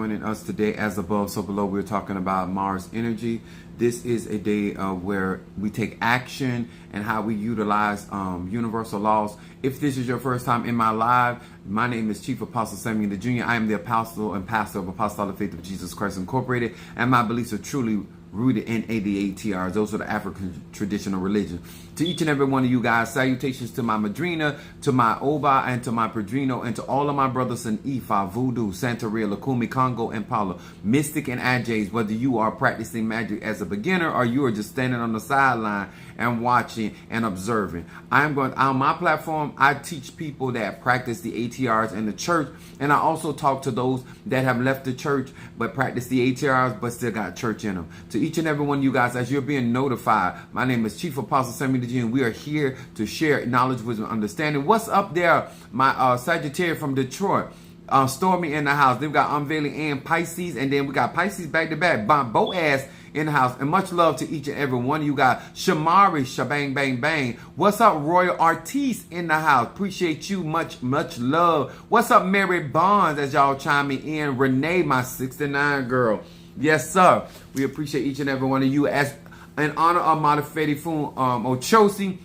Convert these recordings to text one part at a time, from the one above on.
joining us today. As above, so below, we're talking about Mars energy. This is a day where we take action and how we utilize universal laws. If this is your first time in my live, my name is Chief Apostle Samuel the Jr. I am the apostle and pastor of Apostolic Faith of Jesus Christ Incorporated, and my beliefs are truly rooted in ADATRs. Those are the African traditional religion. To each and every one of you guys, salutations to my Madrina, to my Oba, and to my Padrino, and to all of my brothers in Ifa, Voodoo, Santeria, Lukumi, Congo, and Paula, Mystic and Ajays. Whether you are practicing magic as a beginner or you are just standing on the sideline and watching and observing, I'm going on my platform. I teach people that practice the ATRs in the church, and I also talk to those that have left the church but practice the ATRs but still got church in them. To each and every one of you guys, as you're being notified, my name is Chief Apostle Samuel the Jr. and we are here to share knowledge, wisdom, understanding. What's up there, my Sagittarius from Detroit? Stormy in the house. They've got unveiling and Pisces, and then we got Pisces back to back. Boaz in the house, and much love to each and every one of you guys. Shamari, shabang bang bang. What's up, Royal Artiste in the house? Appreciate you, much love. What's up, Mary Bonds, as y'all chiming in. Renee, my 69 girl. Yes, sir. We appreciate each and every one of you. As in honor of Malafedi Fun Ochosi,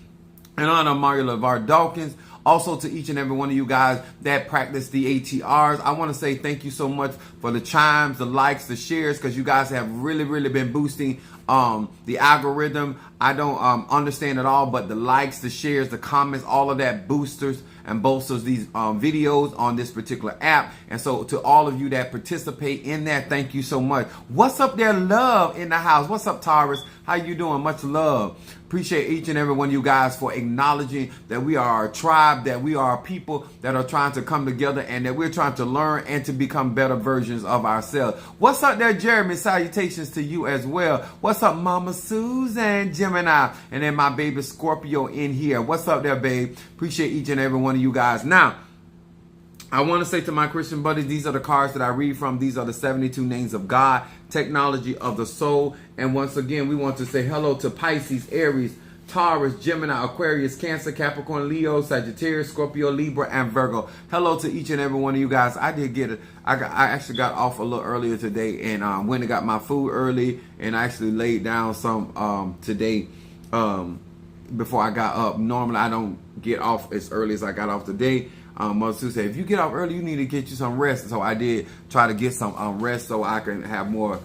in honor of Mario LeVar Dawkins. Also to each and every one of you guys that practice the ATRs, I want to say thank you so much for the chimes, the likes, the shares, because you guys have really been boosting the algorithm. I don't understand it all, but the likes, the shares, the comments, all of that boosters and bolsters these videos on this particular app. And so to all of you that participate in that, thank you so much. What's up there, love in the house? What's up, Taurus? How you doing? Much love. Appreciate each and every one of you guys for acknowledging that we are a tribe, that we are a people that are trying to come together, and that we're trying to learn and to become better versions of ourselves. What's up there, Jeremy? Salutations to you as well. What's up, Mama Susan, Gemini, and then my baby Scorpio in here. What's up there, babe? Appreciate each and every one of you guys. Now, I want to say to my Christian buddies, these are the cards that I read from. These are the 72 names of God, technology of the soul. And once again, we want to say hello to Pisces, Aries, Taurus, Gemini, Aquarius, Cancer, Capricorn, Leo, Sagittarius, Scorpio, Libra, and Virgo. Hello to each and every one of you guys. I did get it. I actually got off a little earlier today and went and got my food early, and I actually laid down some today before I got up. Normally, I don't get off as early as I got off today. Mother Sue said, if you get off early, you need to get you some rest. So I did try to get some rest so I can have more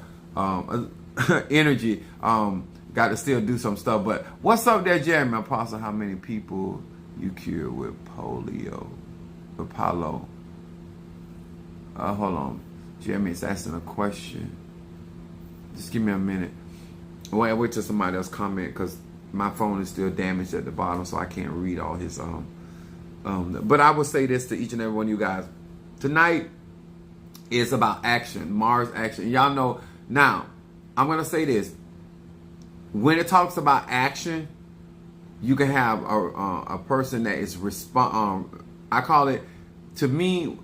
energy. Got to still do some stuff. But what's up there, Jeremy? Apostle, how many people you cured with polio? With Paulo? Hold on. Jeremy is asking a question. Just give me a minute. Wait till somebody else comment, because my phone is still damaged at the bottom, so I can't read all his but I will say this to each and every one of you guys. Tonight is about action, Mars action. Y'all know, now, I'm going to say this. When it talks about action, you can have a person that is I call it, to me,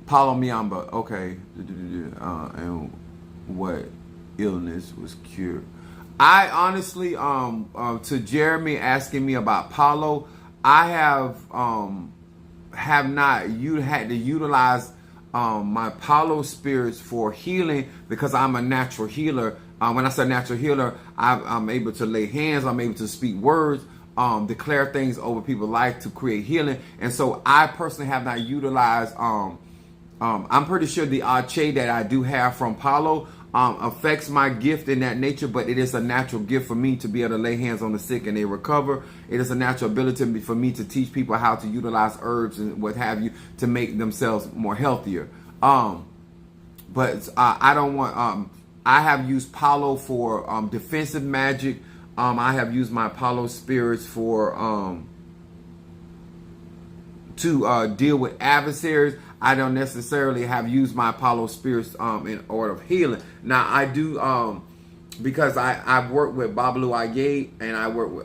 Paulo Miamba. Okay. And what illness was cured? I honestly, to Jeremy asking me about Paulo, I have not had to utilize my Paulo spirits for healing, because I'm a natural healer. When I say natural healer, I'm able to lay hands, I'm able to speak words, declare things over people's life to create healing. And so I personally have not utilized, I'm pretty sure the Ache that I do have from Paulo affects my gift in that nature, but it is a natural gift for me to be able to lay hands on the sick and they recover. It is a natural ability for me to teach people how to utilize herbs and what have you to make themselves more healthier. But I don't want, I have used Paulo for defensive magic. I have used my Paulo spirits for to deal with adversaries. I don't necessarily have used my Paulo spirits in order of healing. Now I do because I've worked with Babalu Aye, and I work with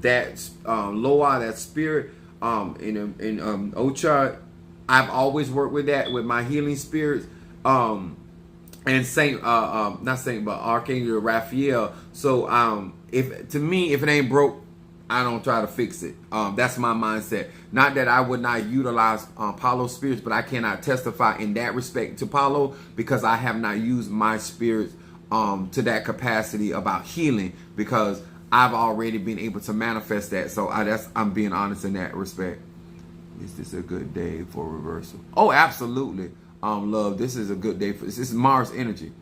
that Loa, that spirit in Ocha. I've always worked with that with my healing spirits. And Saint not Saint but Archangel Raphael. So if it ain't broke, I don't try to fix it. That's my mindset. Not that I would not utilize Paulo's spirits, but I cannot testify in that respect to Paulo because I have not used my spirits to that capacity about healing, because I've already been able to manifest that. So I'm being honest in that respect. Is this a good day for reversal? Oh, absolutely. Love, this is a good day for this. This is Mars energy.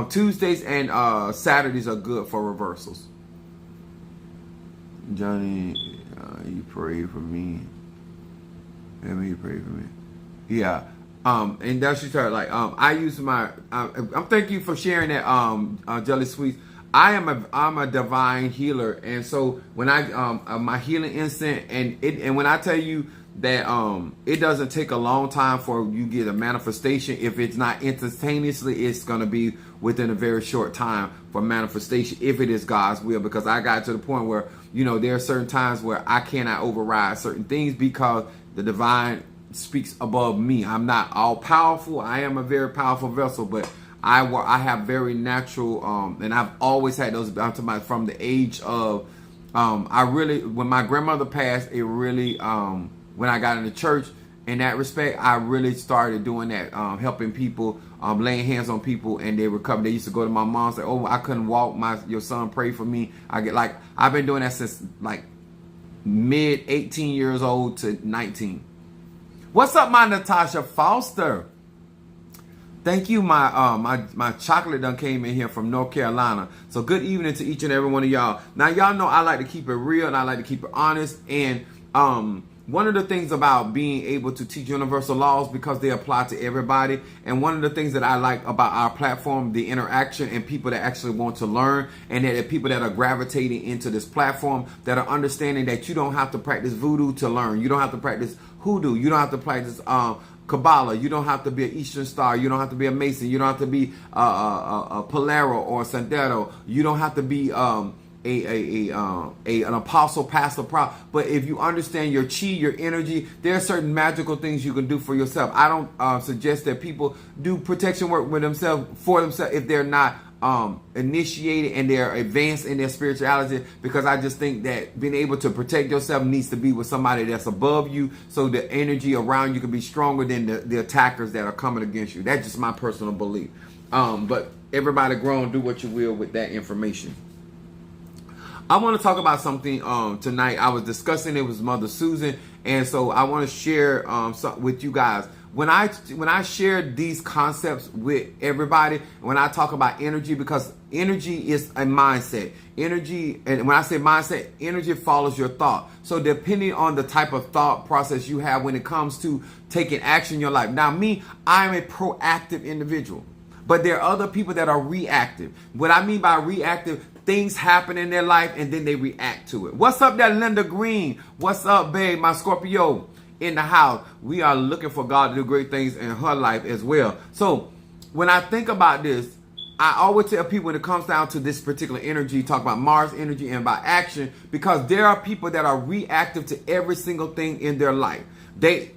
Tuesdays and Saturdays are good for reversals. Johnny, you pray for me. Let me pray for me. Yeah. And that's just her. Like, I use my. I'm thank you for sharing that. Jelly Sweets. I'm a divine healer, and so when my healing instant, and when I tell you that it doesn't take a long time for you get a manifestation. If it's not instantaneously, it's gonna be within a very short time for manifestation, if it is God's will. Because I got to the point where, you know, there are certain times where I cannot override certain things because the divine speaks above me. I'm not all powerful. I am a very powerful vessel, but I have very natural, and I've always had those. I'm talking about from the age of, when my grandmother passed, it really, when I got into church, in that respect, I really started doing that, helping people, laying hands on people, and they recovered. They used to go to my mom and say, "Oh, I couldn't walk. Your son prayed for me." I've been doing that since like mid 18 years old to 19. What's up, my Natasha Foster? Thank you. My chocolate done came in here from North Carolina. So good evening to each and every one of y'all. Now, y'all know I like to keep it real and I like to keep it honest. And one of the things about being able to teach universal laws, because they apply to everybody. And one of the things that I like about our platform, the interaction and people that actually want to learn, and that the people that are gravitating into this platform that are understanding that you don't have to practice voodoo to learn. You don't have to practice hoodoo. You don't have to practice Kabbalah. You don't have to be an Eastern Star. You don't have to be a Mason. You don't have to be a Polaro or a Sandero. You don't have to be an apostle, pastor, prophet. But if you understand your chi, your energy, there are certain magical things you can do for yourself. I don't suggest that people do protection work with themselves for themselves if they're not initiated and they're advanced in their spirituality, because I just think that being able to protect yourself needs to be with somebody that's above you, so the energy around you can be stronger than the attackers that are coming against you. That's just my personal belief. But everybody grown, do what you will with that information. I want to talk about something tonight. I was discussing it with Mother Susan, and so I want to share something with you guys. When I share these concepts with everybody, when I talk about energy, because energy is a mindset. Energy, and when I say mindset, energy follows your thought. So depending on the type of thought process you have when it comes to taking action in your life. Now me, I'm a proactive individual, but there are other people that are reactive. What I mean by reactive, things happen in their life and then they react to it. What's up there, Linda Green? What's up, babe? My Scorpio in the house. We are looking for God to do great things in her life as well. So when I think about this, I always tell people when it comes down to this particular energy, talk about Mars energy and about action, because there are people that are reactive to every single thing in their life. They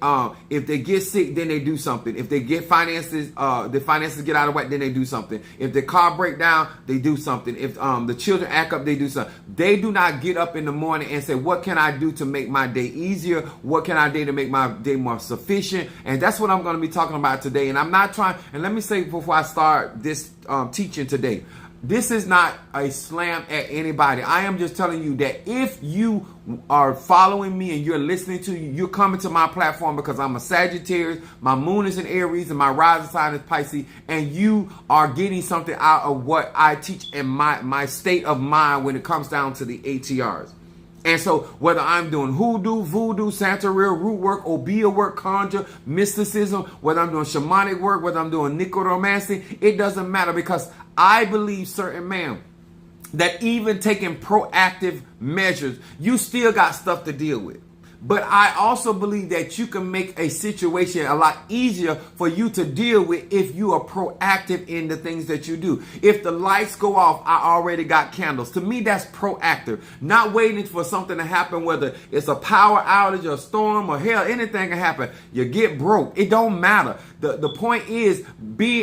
if they get sick, then they do something. If they get finances, the finances get out of whack, then they do something. If the car break down, they do something. If the children act up, they do something. They do not get up in the morning and say, what can I do to make my day easier? What can I do to make my day more sufficient? And that's what I'm going to be talking about today. And I'm not trying, and let me say before I start this teaching today, this is not a slam at anybody. I am just telling you that if you are following me and you're listening to you, you're coming to my platform because I'm a Sagittarius, my moon is in Aries, and my rising sign is Pisces, and you are getting something out of what I teach in my state of mind when it comes down to the ATRs. And so whether I'm doing hoodoo, voodoo, Santeria, root work, Obeah work, conjure, mysticism, whether I'm doing shamanic work, whether I'm doing necromancy, it doesn't matter, because I believe, certain man, that even taking proactive measures, you still got stuff to deal with. But I also believe that you can make a situation a lot easier for you to deal with if you are proactive in the things that you do. If the lights go off, I already got candles. To me, that's proactive. Not waiting for something to happen, whether it's a power outage or a storm or hell, anything can happen. You get broke. It don't matter. The point is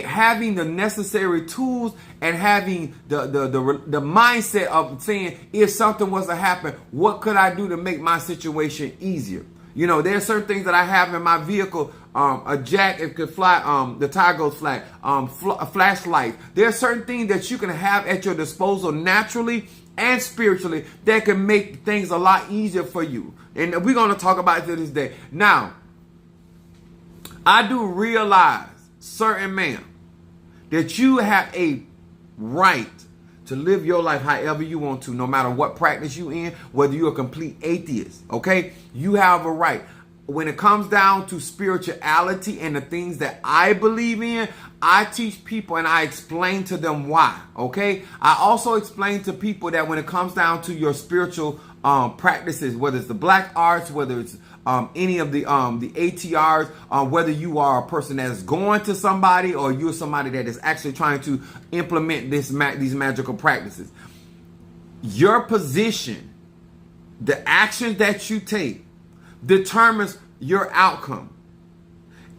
having the necessary tools and having the mindset of saying, if something was to happen, what could I do to make my situation easier? You know, there are certain things that I have in my vehicle. A jack, it could fly, the tire goes flat, a flashlight. There are certain things that you can have at your disposal naturally and spiritually that can make things a lot easier for you. And we're going to talk about it to this day. Now, I do realize, certain man, that you have a right to live your life however you want to, no matter what practice you in, whether you're a complete atheist, okay? You have a right. When it comes down to spirituality and the things that I believe in, I teach people and I explain to them why, okay? I also explain to people that when it comes down to your spiritual practices, whether it's the black arts, whether it's any of the ATRs, whether you are a person that is going to somebody or you're somebody that is actually trying to implement these magical practices, your position, the actions that you take, determines your outcome.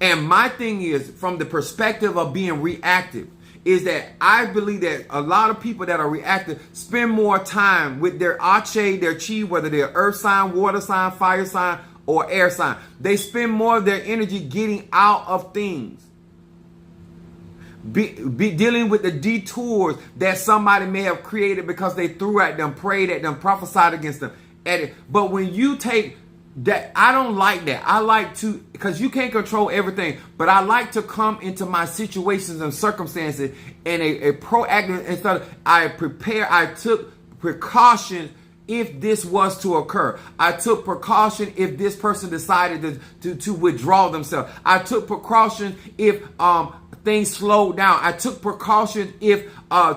And my thing is, from the perspective of being reactive, is that I believe that a lot of people that are reactive spend more time with their Ache, their Chi, whether they're earth sign, water sign, fire sign, or air sign. They spend more of their energy getting out of things. Be dealing with the detours that somebody may have created because they threw at them, prayed at them, prophesied against them. But when you take that, I don't like that. I like to, because you can't control everything, but I like to come into my situations and circumstances in a proactive, instead of I took precautions if this was to occur. I took precaution if this person decided to withdraw themselves. I took precaution if things slowed down. I took precaution if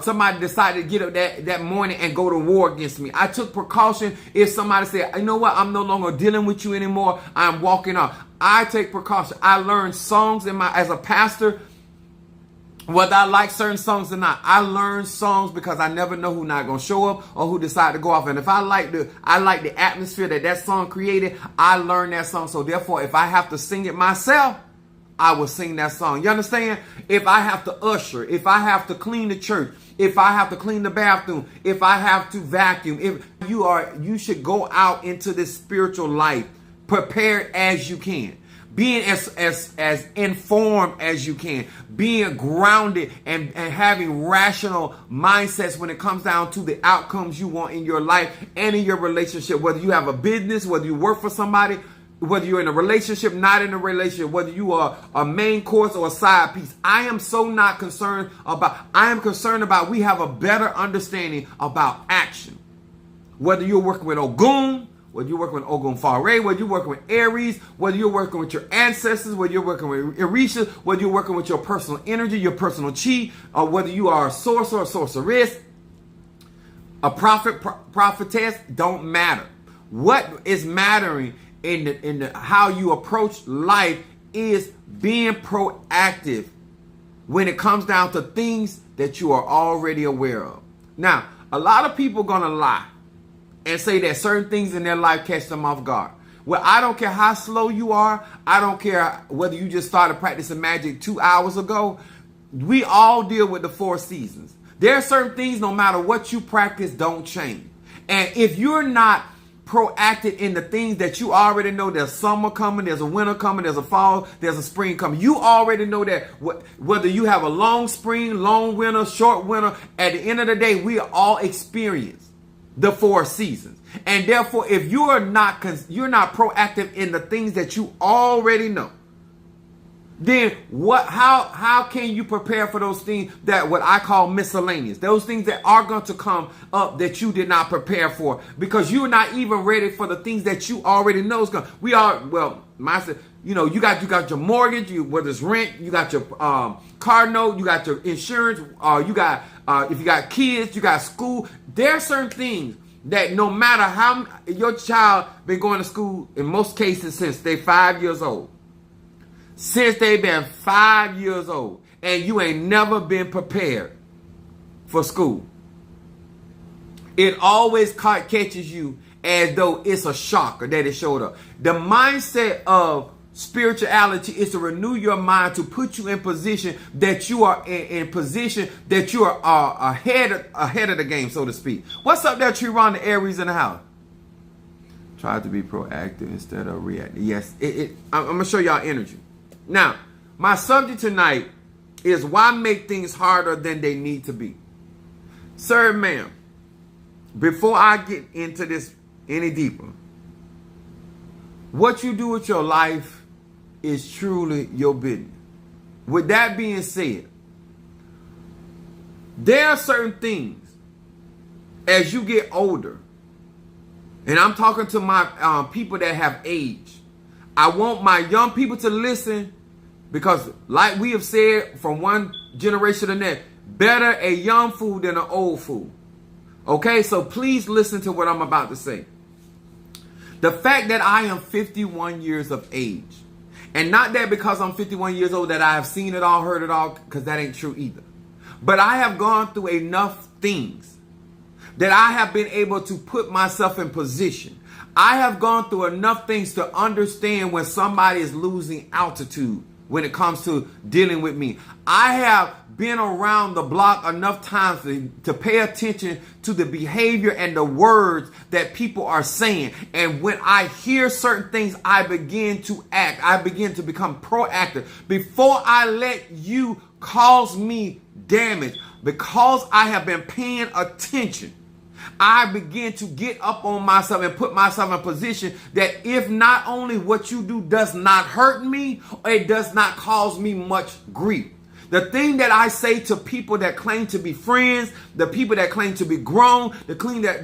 somebody decided to get up that morning and go to war against me. I took precaution if somebody said, you know what, I'm no longer dealing with you anymore, I'm walking off. I take precaution. I learned songs as a pastor, whether I like certain songs or not. I learn songs because I never know who's not going to show up or who decide to go off. And if I like the atmosphere that song created, I learn that song. So therefore, if I have to sing it myself, I will sing that song. You understand? If I have to usher, if I have to clean the church, if I have to clean the bathroom, if I have to vacuum, you should go out into this spiritual life prepared as you can. Being as informed as you can, being grounded and having rational mindsets when it comes down to the outcomes you want in your life and in your relationship, whether you have a business, whether you work for somebody, whether you're in a relationship, not in a relationship, whether you are a main course or a side piece. I am concerned about we have a better understanding about action. Whether you're working with Ogun, whether you're working with Ogun Fare, whether you're working with Aries, whether you're working with your ancestors, whether you're working with Orisha, whether you're working with your personal energy, your personal chi, or whether you are a sorcerer or sorceress, a prophet, prophetess, don't matter. What is mattering in the how you approach life is being proactive when it comes down to things that you are already aware of. Now, a lot of people gonna lie and say that certain things in their life catch them off guard. Well, I don't care how slow you are. I don't care whether you just started practicing magic 2 hours ago. We all deal with the 4 seasons. There are certain things, no matter what you practice, don't change. And if you're not proactive in the things that you already know, there's summer coming, there's a winter coming, there's a fall, there's a spring coming. You already know that whether you have a long spring, long winter, short winter, at the end of the day, we all experience the 4 seasons. And therefore, if you're not proactive in the things that you already know, then how can you prepare for those things that what I call miscellaneous? Those things that are going to come up that you did not prepare for because you're not even ready for the things that you already know is going. You got your mortgage, whether it's rent, you got your car note, you got your insurance, you got if you got kids, you got school. There are certain things that no matter how your child been going to school, in most cases since they're 5 years old. Since they've been 5 years old and you ain't never been prepared for school. It always catches you as though it's a shocker that it showed up. The mindset of spirituality is to renew your mind, to put you in position that you are in position that you are ahead of the game, so to speak. What's up there, Tree-Ron, the Aries in the house? Try to be proactive instead of reactive. Yes, I'm going to show y'all energy. Now, my subject tonight is why make things harder than they need to be. Sir, ma'am, before I get into this any deeper, what you do with your life is truly your business. With that being said, there are certain things as you get older, and I'm talking to my people that have aged. I want my young people to listen because, like we have said from one generation to the next, better a young fool than an old fool. Okay, so please listen to what I'm about to say. The fact that I am 51 years of age, and not that because I'm 51 years old that I have seen it all, heard it all, because that ain't true either. But I have gone through enough things that I have been able to put myself in position. I have gone through enough things to understand when somebody is losing altitude when it comes to dealing with me. I have been around the block enough times to pay attention to the behavior and the words that people are saying. And when I hear certain things, I begin to act. I begin to become proactive. Before I let you cause me damage, because I have been paying attention, I begin to get up on myself and put myself in a position that if not only what you do does not hurt me, it does not cause me much grief. The thing that I say to people that claim to be friends, the people that claim to be grown, the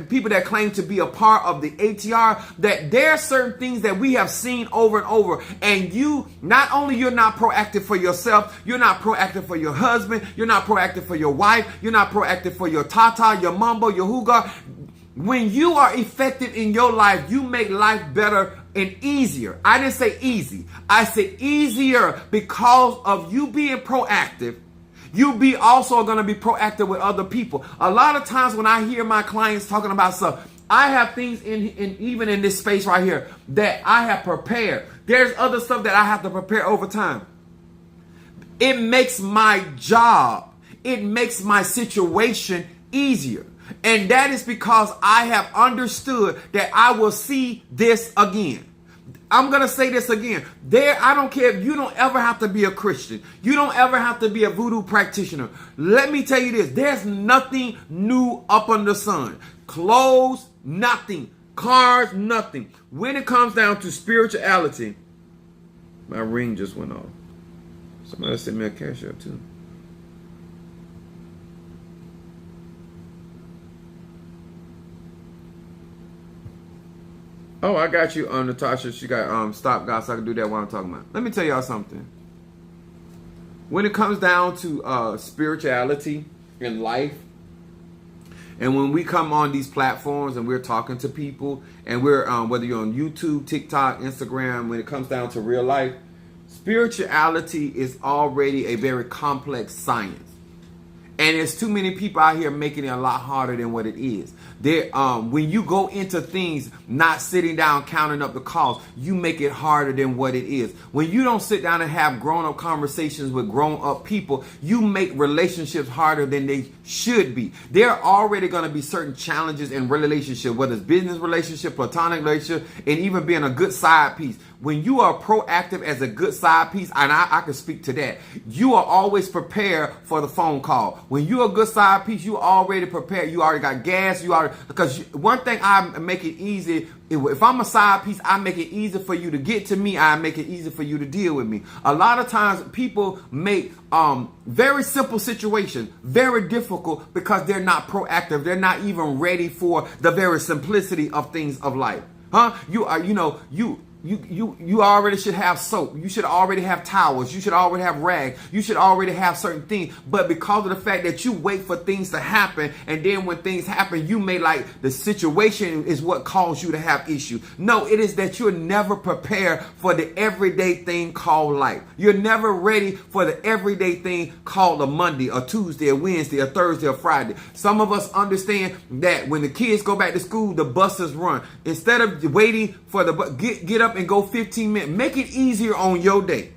people that claim to be a part of the ATR, that there are certain things that we have seen over and over. And you, not only you're not proactive for yourself, you're not proactive for your husband, you're not proactive for your wife, you're not proactive for your tata, your mumbo, your huga. When you are effective in your life, you make life better and easier. I didn't say easy. I said easier because of you being proactive. You be also going to be proactive with other people. A lot of times when I hear my clients talking about stuff, I have things in even in this space right here that I have prepared. There's other stuff that I have to prepare over time. It makes my job, it makes my situation easier. And that is because I have understood that I will see this again. I'm going to say this again. I don't care if you don't ever have to be a Christian. You don't ever have to be a voodoo practitioner. Let me tell you this. There's nothing new up under the sun. Clothes, nothing. Cars, nothing. When it comes down to spirituality, my ring just went off. Somebody sent me a cash app too. Oh, I got you, Natasha. She got stop God, so I can do that while I'm talking about. Let me tell y'all something. When it comes down to spirituality in life, and when we come on these platforms and we're talking to people, and we're whether you're on YouTube, TikTok, Instagram, when it comes down to real life, spirituality is already a very complex science. And there's too many people out here making it a lot harder than what it is. When you go into things not sitting down counting up the cost, you make it harder than what it is. When you don't sit down and have grown-up conversations with grown-up people, you make relationships harder than they should be. There are already going to be certain challenges in relationship, whether it's business relationship, platonic relationship, and even being a good side piece. When you are proactive as a good side piece, and I can speak to that, you are always prepared for the phone call. When you're a good side piece, you already prepared. You already got gas. Because one thing I make it easy, if I'm a side piece, I make it easy for you to get to me. I make it easy for you to deal with me. A lot of times people make very simple situations very difficult because they're not proactive. They're not even ready for the very simplicity of things of life. You already should have soap. You should already have towels. You should already have rags. You should already have certain things. But because of the fact that you wait for things to happen, and then when things happen, you may like the situation is what caused you to have issues. No, it is that you're never prepared for the everyday thing called life. You're never ready for the everyday thing called a Monday, a Tuesday, a Wednesday, a Thursday, a Friday. Some of us understand that when the kids go back to school, the buses run. Instead of waiting for the bus, get up up and go 15 minutes. Make it easier on your day.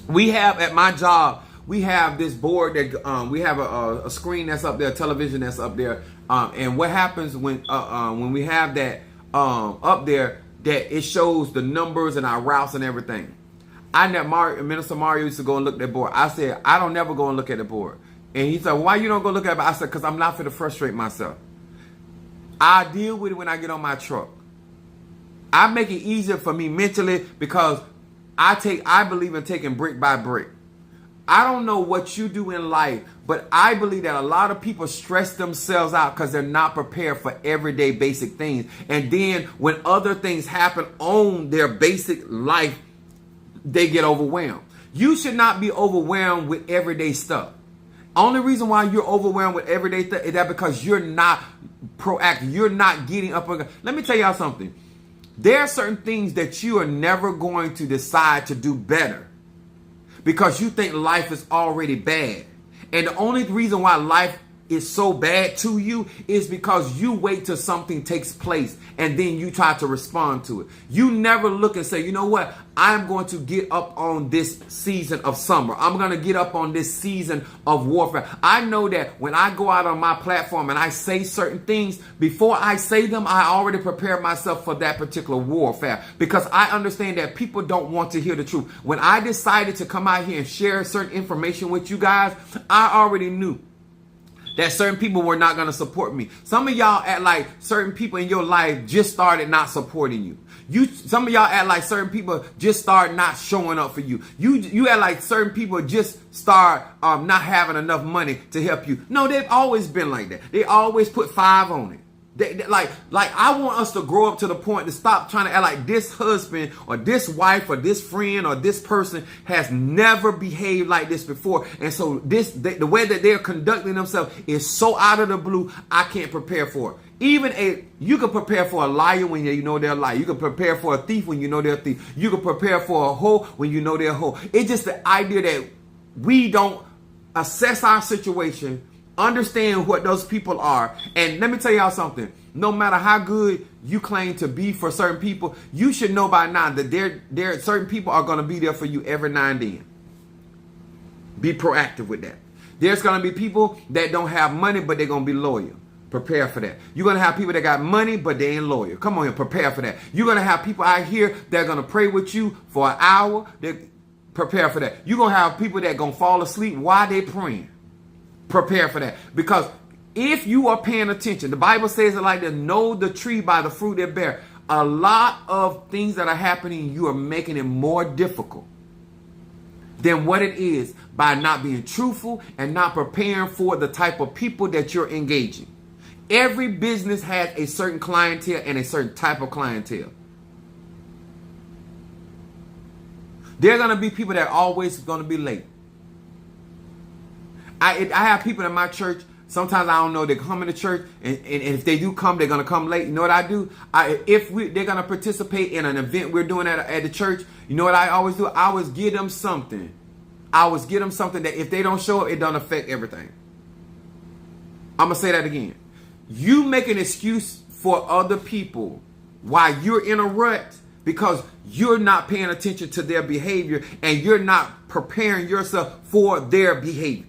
We have at my job, we have this board that we have a screen that's up there, a television that's up there. And what happens when we have that up there, that it shows the numbers and our routes and everything. Minister Mario used to go and look at that board. I said, I don't never go and look at the board. And he said, why you don't go look at it? I said, because I'm not for to frustrate myself. I deal with it when I get on my truck. I make it easier for me mentally because I believe in taking brick by brick. I don't know what you do in life, but I believe that a lot of people stress themselves out because they're not prepared for everyday basic things. And then when other things happen on their basic life, they get overwhelmed. You should not be overwhelmed with everyday stuff. Only reason why you're overwhelmed with everyday stuff is that because you're not proactive. You're not getting up. Let me tell y'all something. There are certain things that you are never going to decide to do better because you think life is already bad. And the only reason why life is so bad to you is because you wait till something takes place and then you try to respond to it. You never look and say, you know what? I'm going to get up on this season of summer. I'm going to get up on this season of warfare. I know that when I go out on my platform and I say certain things, before I say them, I already prepare myself for that particular warfare because I understand that people don't want to hear the truth. When I decided to come out here and share certain information with you guys, I already knew that certain people were not going to support me. Some of y'all act like certain people in your life just started not supporting you. Some of y'all act like certain people just start not showing up for you. You act like certain people just start not having enough money to help you. No, they've always been like that. They always put 5 on it. Like I want us to grow up to the point to stop trying to act like this husband or this wife or this friend or this person has never behaved like this before. And so the way that they're conducting themselves is so out of the blue, I can't prepare for it. You can prepare for a liar when you know they're a liar. You can prepare for a thief when you know they're a thief. You can prepare for a hoe when you know they're a hoe. It's just the idea that we don't assess our situation, understand what those people are. And let me tell y'all something. No matter how good you claim to be for certain people, you should know by now that there certain people are going to be there for you every now and then. Be proactive with that. There's going to be people that don't have money, but they're going to be loyal. Prepare for that. You're going to have people that got money, but they ain't loyal. Come on here, prepare for that. You're going to have people out here that are going to pray with you for an hour. Prepare for that. You're going to have people that are going to fall asleep while they praying. Prepare for that. Because if you are paying attention, the Bible says it like this: know the tree by the fruit it bear. A lot of things that are happening, you are making it more difficult than what it is by not being truthful and not preparing for the type of people that you're engaging. Every business has a certain clientele and a certain type of clientele. There are going to be people that are always going to be late. I have people in my church. Sometimes I don't know. They come into church, and if they do come, they're gonna come late. You know what I do? They're gonna participate in an event we're doing at the church. You know what I always do? I always give them something. I always give them something that if they don't show up, it don't affect everything. I'm gonna say that again. You make an excuse for other people while you're in a rut because you're not paying attention to their behavior and you're not preparing yourself for their behavior.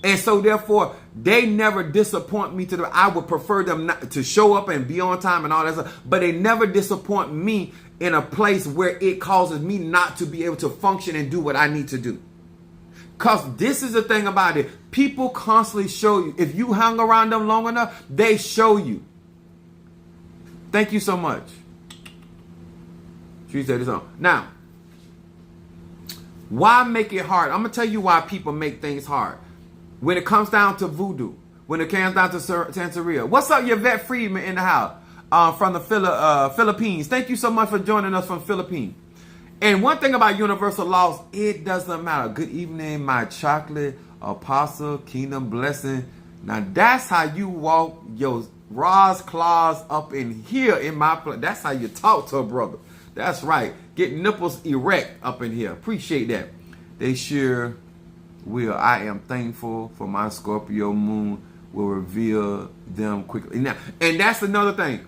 And so therefore, they never disappoint me I would prefer them not to show up and be on time and all that stuff. But they never disappoint me in a place where it causes me not to be able to function and do what I need to do. Because this is the thing about it. People constantly show you. If you hang around them long enough, they show you. Thank you so much. She said this on. Now, why make it hard? I'm going to tell you why people make things hard. When it comes down to voodoo, when it comes down to Santeria. What's up, Yvette Friedman in the house from the Philippines? Thank you so much for joining us from Philippines. And one thing about universal laws, it doesn't matter. Good evening, my chocolate apostle, kingdom blessing. Now that's how you walk your Roz claws up in here in my place. That's how you talk to a brother. That's right. Get nipples erect up in here. Appreciate that. They sure will. I am thankful for my Scorpio moon will reveal them quickly. Now, and that's another thing.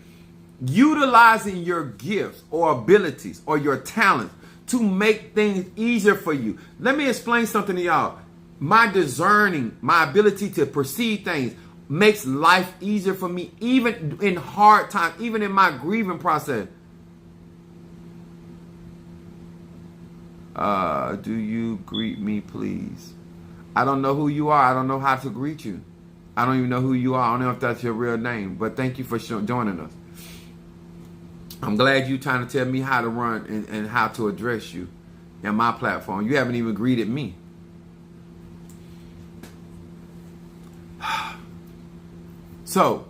utilizing your gifts or abilities or your talents to make things easier for you. Let me explain something to y'all. My discerning, my ability to perceive things makes life easier for me, even in hard times, even in my grieving process. Do you greet me, please? I don't know who you are. I don't know how to greet you. I don't even know who you are. I don't know if that's your real name, but thank you for joining us. I'm glad you're trying to tell me how to run and how to address you in my platform. You haven't even greeted me. So,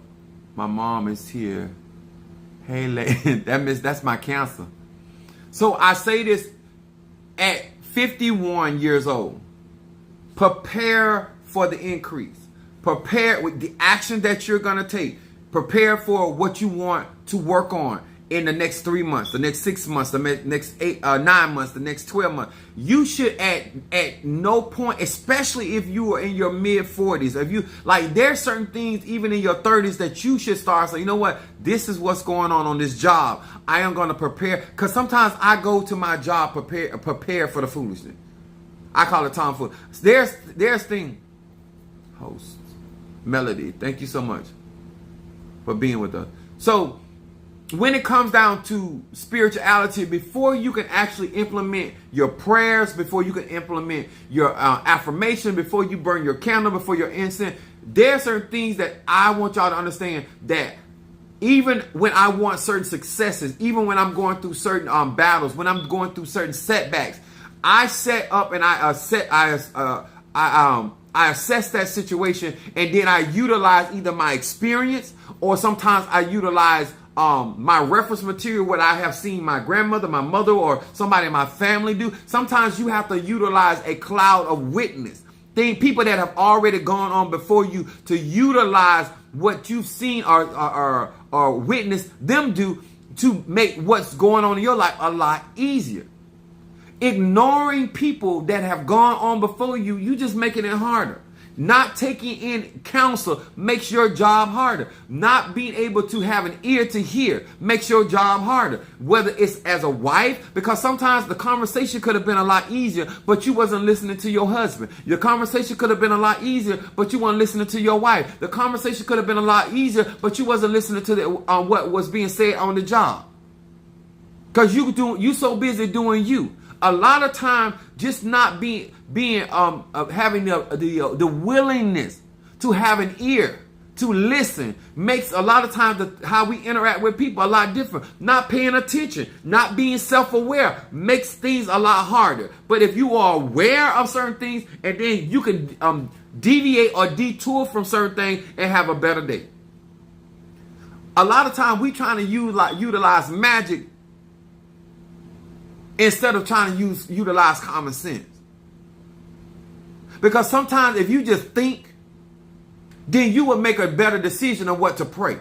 my mom is here. Hey, that's my cancer. So I say this at 51 years old. Prepare for the increase. Prepare with the action that you're going to take. Prepare for what you want to work on in the next 3 months, the next 6 months, the next 9 months, the next 12 months. You should at no point, especially if you are in your mid 40s, if you like, there's certain things even in your 30s that you should start saying, you know what, this is what's going on this job. I am going to prepare, because sometimes I go to my job prepare for the foolishness. I call it tomfoolery. There's thing. Host Melody, thank you so much for being with us. So when it comes down to spirituality, before you can actually implement your prayers, before you can implement your affirmation, before you burn your candle, before your incense, there are certain things that I want y'all to understand, that even when I want certain successes, even when I'm going through certain battles, when I'm going through certain setbacks, I set up and I assess that situation, and then I utilize either my experience, or sometimes I utilize my reference material, what I have seen my grandmother, my mother, or somebody in my family do. Sometimes you have to utilize a cloud of witness. People that have already gone on before you, to utilize what you've seen or witnessed them do to make what's going on in your life a lot easier. Ignoring people that have gone on before you, you just making it harder. Not taking in counsel makes your job harder. Not being able to have an ear to hear makes your job harder. Whether it's as a wife, because sometimes the conversation could have been a lot easier, but you wasn't listening to your husband. Your conversation could have been a lot easier, but you weren't listening to your wife. The conversation could have been a lot easier, but you wasn't listening to what was being said on the job. Because you so busy doing you. A lot of time, just not having the willingness to have an ear to listen makes a lot of times how we interact with people a lot different. Not paying attention, not being self-aware makes things a lot harder. But if you are aware of certain things, and then you can deviate or detour from certain things and have a better day. A lot of times we trying to utilize magic instead of trying to utilize common sense. Because sometimes if you just think, then you will make a better decision on what to pray.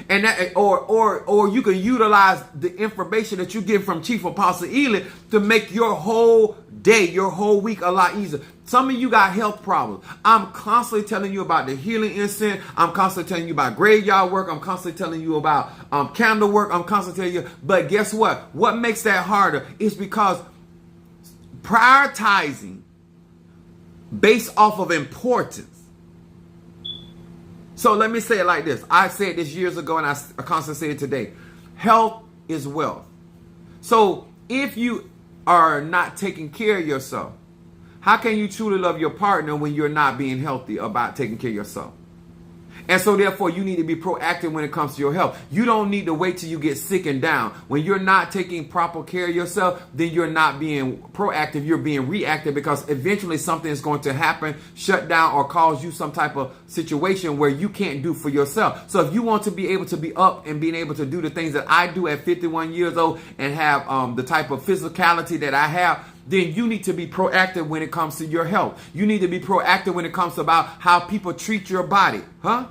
And that, or you can utilize the information that you get from Chief Apostle Ely to make your whole day, your whole week a lot easier. Some of you got health problems. I'm constantly telling you about the healing incense. I'm constantly telling you about graveyard work. I'm constantly telling you about candle work. I'm constantly telling you. But guess what? What makes that harder is because prioritizing based off of importance. So let me say it like this. I said this years ago, and I constantly say it today. Health is wealth. So if you are not taking care of yourself, how can you truly love your partner when you're not being healthy about taking care of yourself? And so therefore, you need to be proactive when it comes to your health. You don't need to wait till you get sick and down. When you're not taking proper care of yourself, then you're not being proactive. You're being reactive, because eventually something is going to happen, shut down, or cause you some type of situation where you can't do for yourself. So if you want to be able to be up and being able to do the things that I do at 51 years old and have the type of physicality that I have, then you need to be proactive when it comes to your health. You need to be proactive when it comes to about how people treat your body. Huh?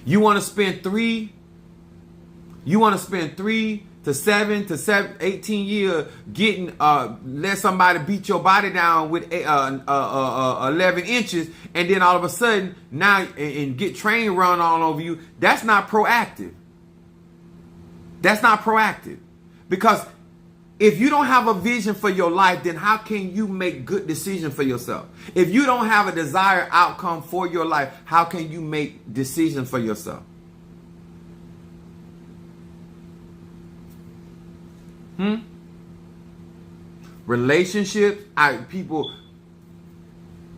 You want to spend 3 to to 18 years getting let somebody beat your body down with 11 inches, and then all of a sudden now and get train run all over you. That's not proactive. That's not proactive. Because if you don't have a vision for your life, then how can you make good decisions for yourself? If you don't have a desired outcome for your life, how can you make decisions for yourself? Relationships, people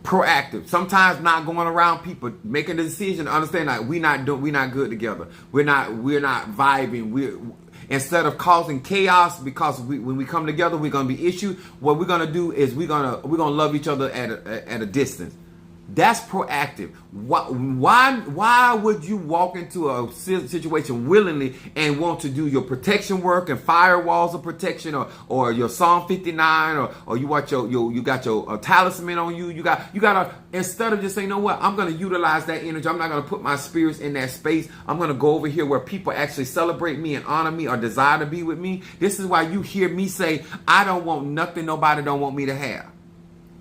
proactive. Sometimes not going around people, making the decision to understand that we're not good together. We're not vibing. Instead of causing chaos, because when we come together, we're gonna be issues. What we're gonna do is we're gonna love each other at a distance. That's proactive. Why would you walk into a situation willingly and want to do your protection work and firewalls of protection, or your Psalm 59, or you watch you got your talisman on you. You gotta, instead of just saying, you know what, I'm gonna utilize that energy. I'm not gonna put my spirits in that space. I'm gonna go over here where people actually celebrate me and honor me or desire to be with me. This is why you hear me say, I don't want nothing nobody don't want me to have.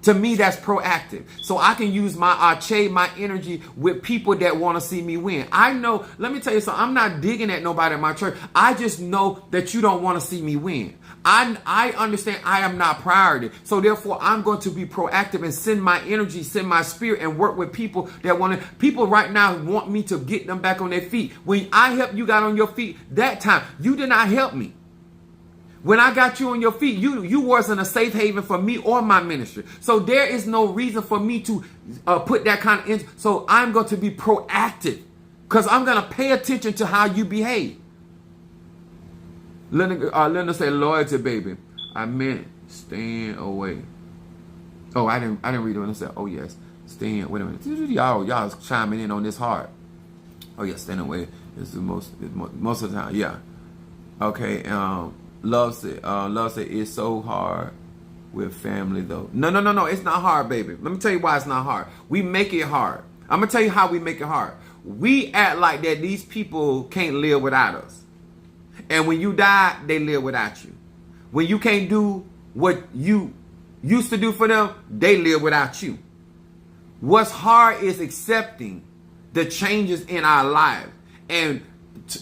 To me, that's proactive. So I can use my energy with people that want to see me win. I know, let me tell you something, I'm not digging at nobody at my church. I just know that you don't want to see me win. I understand I am not priority. So therefore, I'm going to be proactive and send my energy, send my spirit, and work with people that want to. People right now want me to get them back on their feet. When I helped you got on your feet that time, you did not help me. When I got you on your feet, you wasn't a safe haven for me or my ministry. So there is no reason for me to put that kind of so I'm going to be proactive, because I'm going to pay attention to how you behave. Linda said loyalty, baby. I meant stand away. Oh, I didn't read it when I said, oh yes, stand. Wait a minute, y'all chiming in on this hard. Oh yeah, stand away is the most of the time. Yeah. Okay. Love said it's so hard with family though. No, it's not hard, baby. Let me tell you why it's not hard. We make it hard. I'm gonna tell you how we make it hard. We act like that these people can't live without us. And when you die, they live without you. When you can't do what you used to do for them, they live without you. What's hard is accepting the changes in our lives. And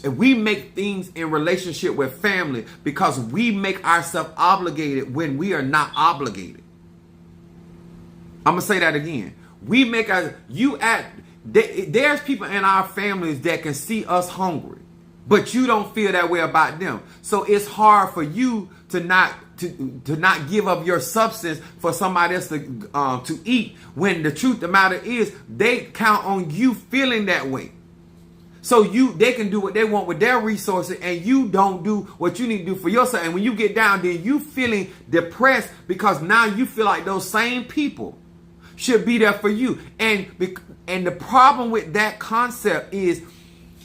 we make things in relationship with family because we make ourselves obligated when we are not obligated. I'm going to say that again. We make there's people in our families that can see us hungry, but you don't feel that way about them. So it's hard for you to not give up your substance for somebody else to eat, when the truth of the matter is they count on you feeling that way. So they can do what they want with their resources, and you don't do what you need to do for yourself. And when you get down, then you feeling depressed because now you feel like those same people should be there for you. And the problem with that concept is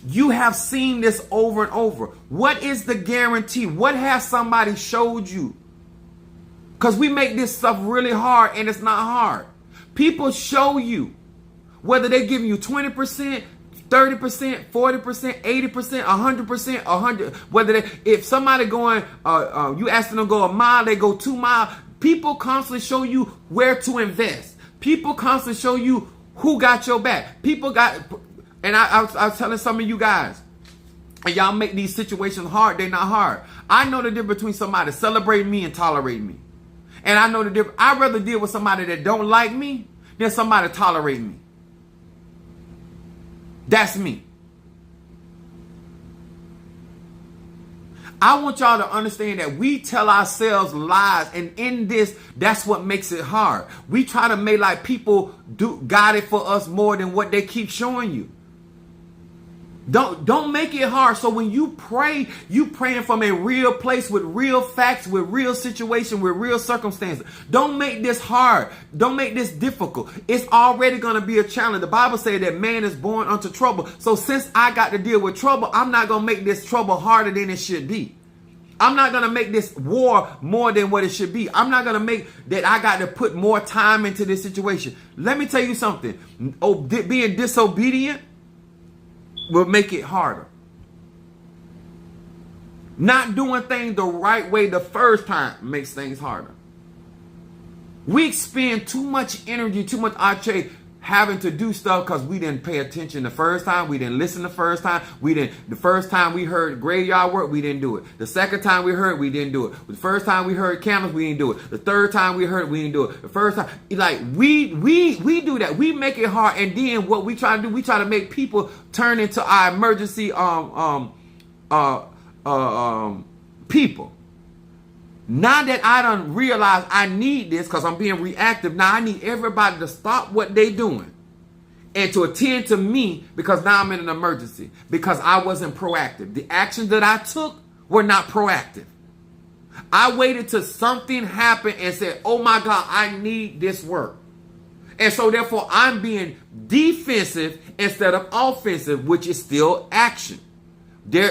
you have seen this over and over. What is the guarantee? What has somebody showed you? Because we make this stuff really hard, and it's not hard. People show you, whether they're giving you 20%, 30%, 40%, 80%, 100%, 100. If somebody going, you ask them to go a mile, they go 2 miles. People constantly show you where to invest. People constantly show you who got your back. And I was telling some of you guys, and y'all make these situations hard. They're not hard. I know the difference between somebody celebrating me and tolerating me. And I know the difference. I'd rather deal with somebody that don't like me than somebody tolerating me. That's me. I want y'all to understand that we tell ourselves lies, and in this, that's what makes it hard. We try to make like people got it for us more than what they keep showing you. Don't make it hard. So when you pray, you praying from a real place with real facts, with real situation, with real circumstances. Don't make this hard. Don't make this difficult. It's already going to be a challenge. The Bible says that man is born unto trouble. So since I got to deal with trouble, I'm not going to make this trouble harder than it should be. I'm not going to make this war more than what it should be. I'm not going to make that I got to put more time into this situation. Let me tell you something. Being disobedient will make it harder. Not doing things the right way the first time makes things harder. We expend too much energy, too much arche having to do stuff because we didn't pay attention the first time. We didn't listen the first time. The first time we heard graveyard work, we didn't do it. The second time we heard, we didn't do it. The first time we heard candles, we didn't do it. The third time we heard, we didn't do it. The first time, like we do that. We make it hard, and then what we try to do, we try to make people turn into our emergency people. Now that I done realized I need this because I'm being reactive, now I need everybody to stop what they doing and to attend to me because now I'm in an emergency because I wasn't proactive. The actions that I took were not proactive. I waited till something happened and said, oh my God, I need this work. And so therefore I'm being defensive instead of offensive, which is still action.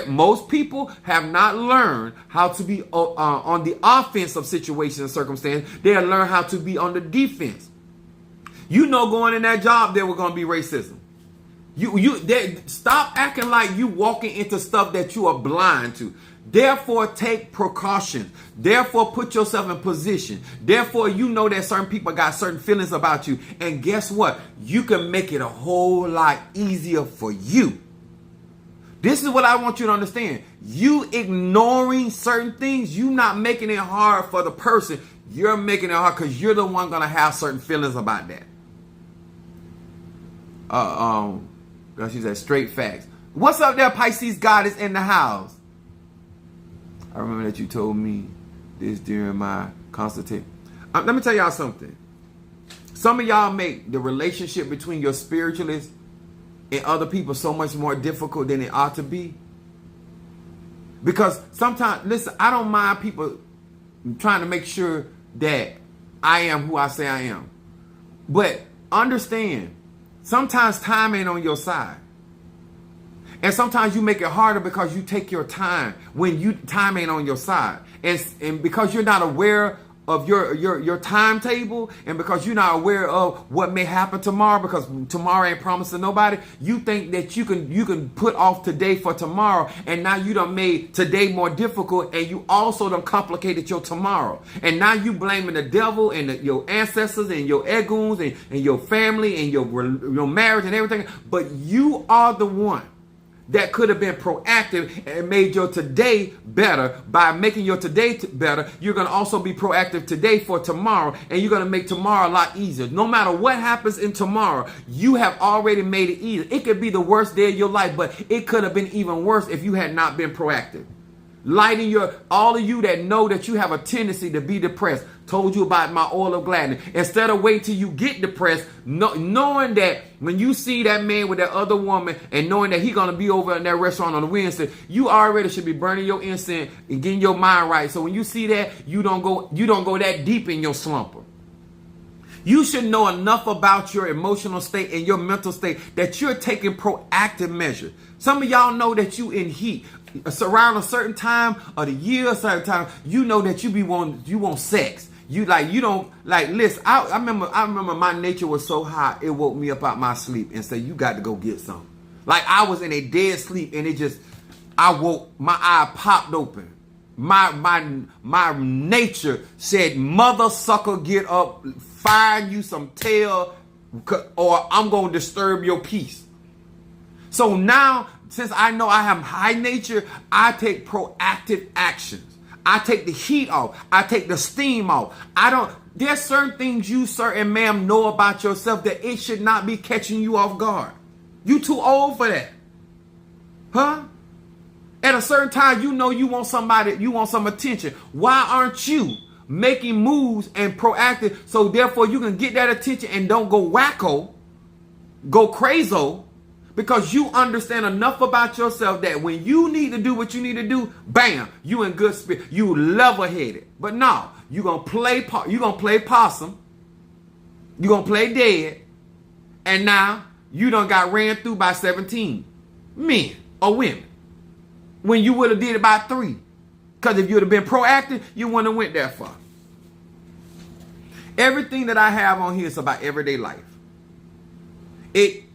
Most people have not learned how to be on the offense of situations and circumstances. They have learned how to be on the defense. You know, going in that job, there was going to be racism. Stop acting like you walking into stuff that you are blind to. Therefore, take precautions. Therefore, put yourself in position. Therefore, you know that certain people got certain feelings about you. And guess what? You can make it a whole lot easier for you. This is what I want you to understand. You ignoring certain things, you not making it hard for the person. You're making it hard because you're the one going to have certain feelings about that. She said straight facts. What's up there, Pisces goddess in the house? I remember that you told me this during my consultation. Let me tell y'all something. Some of y'all make the relationship between your spiritualist and other people so much more difficult than it ought to be. Because sometimes, listen, I don't mind people trying to make sure that I am who I say I am. But understand, sometimes time ain't on your side. And sometimes you make it harder because you take your time when time ain't on your side. And because you're not aware of your timetable, and because you're not aware of what may happen tomorrow, because tomorrow ain't promised to nobody, you think that you can put off today for tomorrow, and now you done made today more difficult, and you also done complicated your tomorrow. And now you blaming the devil and your ancestors and your egoons and your family and your marriage and everything, but you are the one that could have been proactive and made your today better. By making your today better, you're going to also be proactive today for tomorrow, and you're going to make tomorrow a lot easier. No matter what happens in tomorrow, you have already made it easier. It could be the worst day of your life, but it could have been even worse if you had not been proactive. Lighting all of you that know that you have a tendency to be depressed. Told you about my oil of gladness. Instead of waiting till you get depressed, knowing that when you see that man with that other woman and knowing that he's going to be over in that restaurant on the Wednesday, you already should be burning your incense and getting your mind right. So when you see that, you don't go that deep in your slumber. You should know enough about your emotional state and your mental state that you're taking proactive measures. Some of y'all know that you in heat. Around a certain time of the year, a certain time, you know that you want sex. Listen, I remember my nature was so high, it woke me up out my sleep and said, you got to go get some. Like I was in a dead sleep and I woke, my eye popped open. My nature said, mother sucker, get up, find you some tail, or I'm going to disturb your peace. So now, since I know I have high nature, I take proactive actions. I take the heat off. I take the steam off. There's certain things you, sir and ma'am, know about yourself that it should not be catching you off guard. You too old for that. Huh? At a certain time, you know you want some attention. Why aren't you making moves and proactive so therefore you can get that attention and don't go wacko, go crazy? Because you understand enough about yourself that when you need to do what you need to do, bam, you in good spirit. You level-headed. But no, you're going to play possum. You're going to play dead. And now you done got ran through by 17 men or women when you would have did about 3. Because if you would have been proactive, you wouldn't have went that far. Everything that I have on here is about everyday life.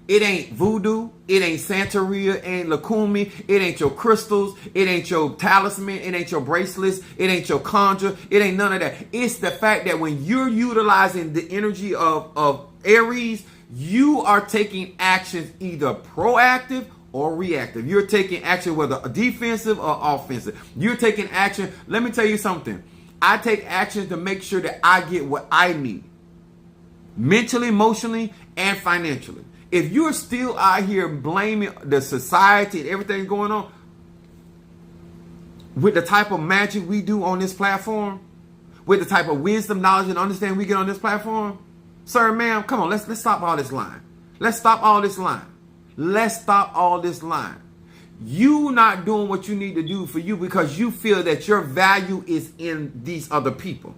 It ain't voodoo. It ain't Santeria. It ain't Lakumi. It ain't your crystals. It ain't your talisman. It ain't your bracelets. It ain't your conjure. It ain't none of that. It's the fact that when you're utilizing the energy of Aries, you are taking actions either proactive or reactive. You're taking action whether defensive or offensive. You're taking action. Let me tell you something. I take action to make sure that I get what I need. Mentally, emotionally, and financially. If you're still out here blaming the society and everything going on with the type of magic we do on this platform, with the type of wisdom, knowledge, and understanding we get on this platform, sir, ma'am, come on, let's stop all this line. Let's stop all this line. Let's stop all this line. You not doing what you need to do for you because you feel that your value is in these other people.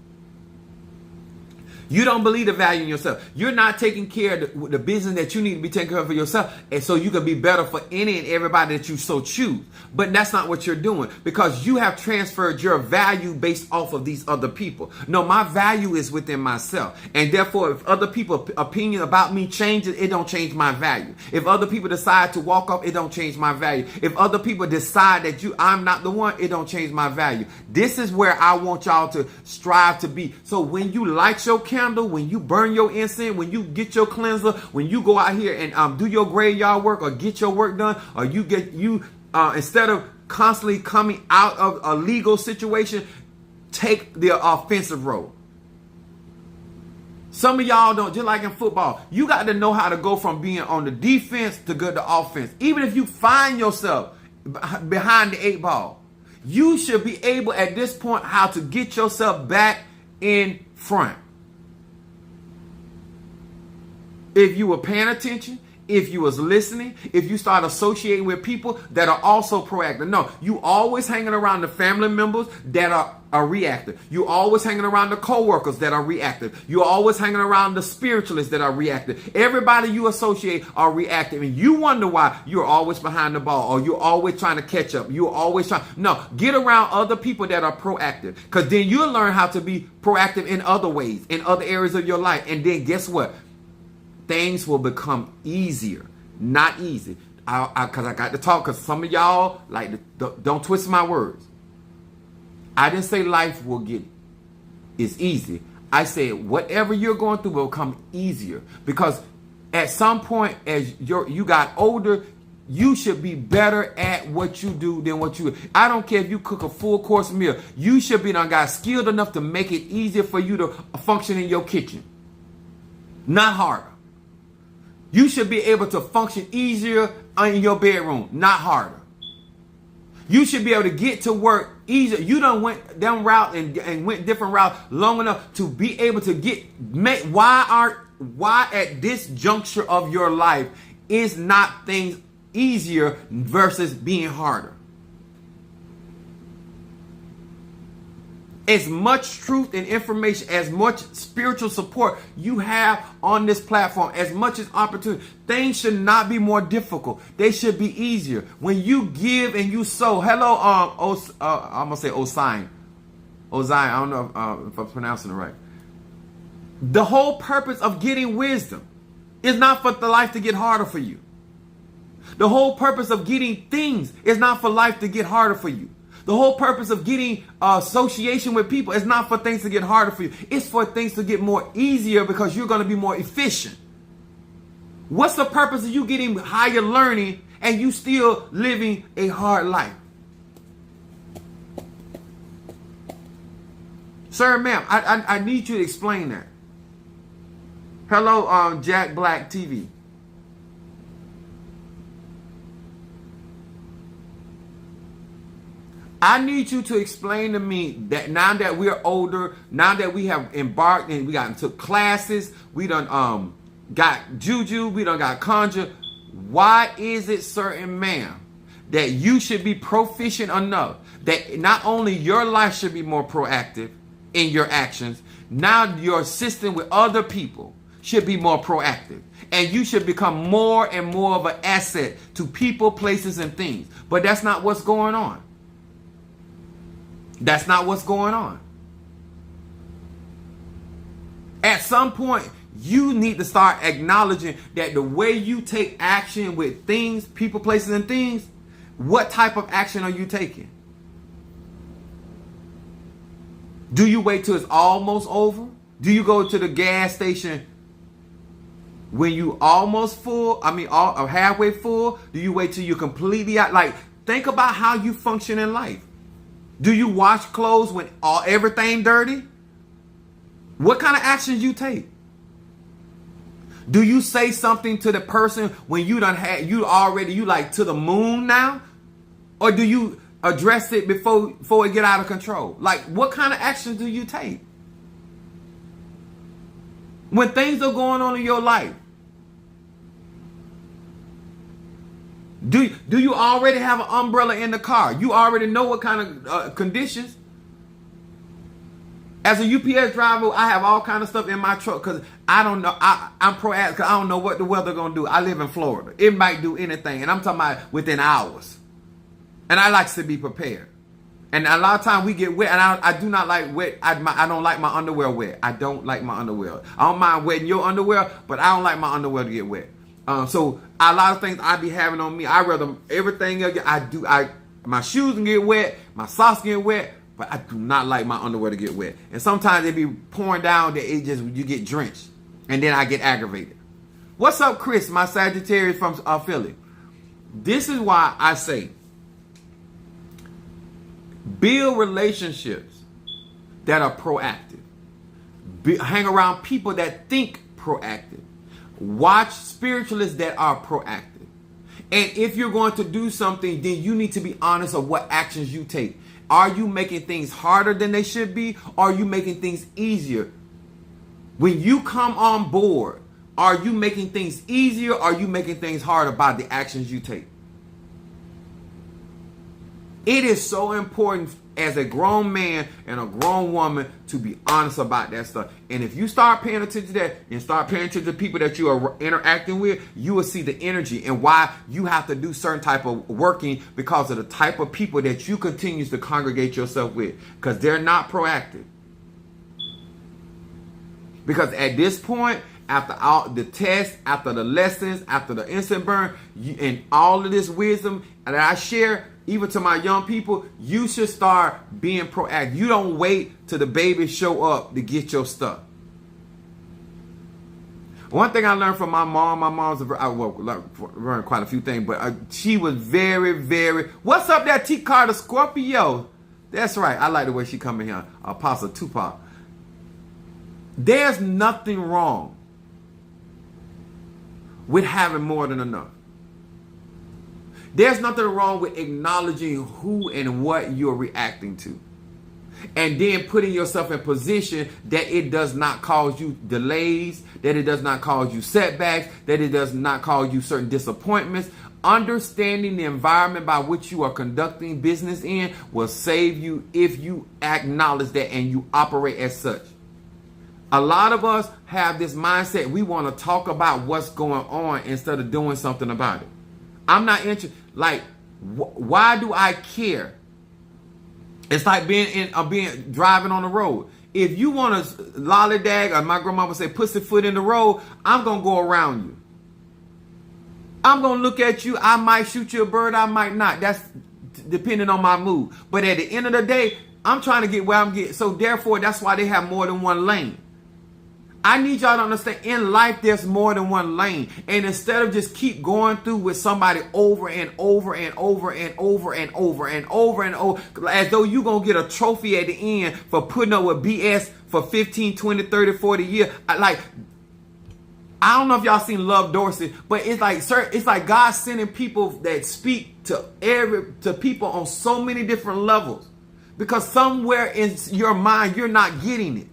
You don't believe the value in yourself. You're not taking care of the business that you need to be taking care of for yourself. And so you can be better for any and everybody that you so choose. But that's not what you're doing because you have transferred your value based off of these other people. No, my value is within myself. And therefore, if other people's opinion about me changes, it don't change my value. If other people decide to walk off, it don't change my value. If other people decide that I'm not the one, it don't change my value. This is where I want y'all to strive to be. So when you light your candle, when you burn your incense, when you get your cleanser, when you go out here and do your graveyard work or get your work done, or instead of constantly coming out of a legal situation, take the offensive road. Some of y'all don't, just like in football, you got to know how to go from being on the defense to good to offense. Even if you find yourself behind the 8 ball, you should be able at this point how to get yourself back in front. If you were paying attention, if you was listening, if you start associating with people that are also proactive. No, you always hanging around the family members that are reactive. You always hanging around the co-workers that are reactive. You always hanging around the spiritualists that are reactive. Everybody you associate are reactive. And you wonder why you're always behind the ball or you're always trying to catch up. You're always trying. No, get around other people that are proactive because then you'll learn how to be proactive in other ways, in other areas of your life. And then guess what? Things will become easier, not easy. Because I got to talk, because some of y'all, don't twist my words. I didn't say life will get is easy. I said whatever you're going through will become easier. Because at some point, as you got older, you should be better at what you do than what you. I don't care if you cook a full course meal. You should be got skilled enough to make it easier for you to function in your kitchen, not harder. You should be able to function easier in your bedroom, not harder. You should be able to get to work easier. You done went down route and went different routes long enough to be able to why at this juncture of your life is not things easier versus being harder? As much truth and information, as much spiritual support you have on this platform, as much as opportunity, things should not be more difficult. They should be easier. When you give and you sow, hello, I'm going to say Osian. I don't know if I'm pronouncing it right. The whole purpose of getting wisdom is not for the life to get harder for you. The whole purpose of getting things is not for life to get harder for you. The whole purpose of getting association with people is not for things to get harder for you. It's for things to get more easier because you're going to be more efficient. What's the purpose of you getting higher learning and you still living a hard life? Sir, ma'am, I need you to explain that. Hello, Jack Black TV. I need you to explain to me that now that we're older, now that we have embarked and we took classes, we done got juju, we done got conjure. Why is it, certain ma'am, that you should be proficient enough that not only your life should be more proactive in your actions, now your system with other people should be more proactive. And you should become more and more of an asset to people, places, and things. But that's not what's going on. That's not what's going on. At some point, You need to start acknowledging that the way you take action with things, people, places, and things, what type of action are you taking? Do you wait till it's almost over? Do you go to the gas station when you almost full? Or halfway full? Do you wait till you're completely out? Like, think about how you function in life. Do you wash clothes when everything dirty? What kind of actions you take? Do you say something to the person when you like to the moon now? Or do you address it before it get out of control? Like, what kind of actions do you take? When things are going on in your life, do you already have an umbrella in the car? You already know what kind of conditions. As a UPS driver, I have all kind of stuff in my truck because I don't know. I'm proactive because I don't know what the weather going to do. I live in Florida. It might do anything. And I'm talking about within hours. And I like to be prepared. And a lot of times we get wet. And I do not like wet. I don't like my underwear wet. I don't like my underwear. I don't mind wetting your underwear, but I don't like my underwear to get wet. So a lot of things I be having on me, I rather everything my shoes can get wet, my socks get wet, but I do not like my underwear to get wet. And sometimes it be pouring down that you get drenched. And then I get aggravated. What's up, Chris, my Sagittarius from Philly? This is why I say build relationships that are proactive. Hang around people that think proactive. Watch spiritualists that are proactive. And if you're going to do something, then you need to be honest of what actions you take. Are you making things harder than they should be? Or are you making things easier? When you come on board, are you making things easier? Or are you making things harder by the actions you take? It is so important as a grown man and a grown woman to be honest about that stuff. And if you start paying attention to that and start paying attention to the people that you are interacting with, you will see the energy and why you have to do certain type of working because of the type of people that you continue to congregate yourself with, because they're not proactive. Because at this point, after all the tests, after the lessons, after the instant burn, and all of this wisdom that I share, even to my young people, you should start being proactive. You don't wait till the babies show up to get your stuff. One thing I learned from my mom's, I learned quite a few things, but she was very, very, what's up there, T. Carter Scorpio? That's right. I like the way she come in here, Apostle Tupac. There's nothing wrong with having more than enough. There's nothing wrong with acknowledging who and what you're reacting to. And then putting yourself in position that it does not cause you delays, that it does not cause you setbacks, that it does not cause you certain disappointments. Understanding the environment by which you are conducting business in will save you if you acknowledge that and you operate as such. A lot of us have this mindset. We want to talk about what's going on instead of doing something about it. I'm not interested. Like, why do I care? It's like being driving on the road. If you want to lollygag, or my grandma would say, pussyfoot in the road, I'm going to go around you. I'm going to look at you. I might shoot you a bird. I might not. That's depending on my mood. But at the end of the day, I'm trying to get where I'm getting. So therefore, that's why they have more than one lane. I need y'all to understand, in life, there's more than one lane. And instead of just keep going through with somebody over and over and over and over and over and over and over, as though you're going to get a trophy at the end for putting up with BS for 15, 20, 30, 40 years. Like, I don't know if y'all seen Love Dorsey, but it's like, sir, it's like God sending people that speak to people on so many different levels. Because somewhere in your mind, you're not getting it.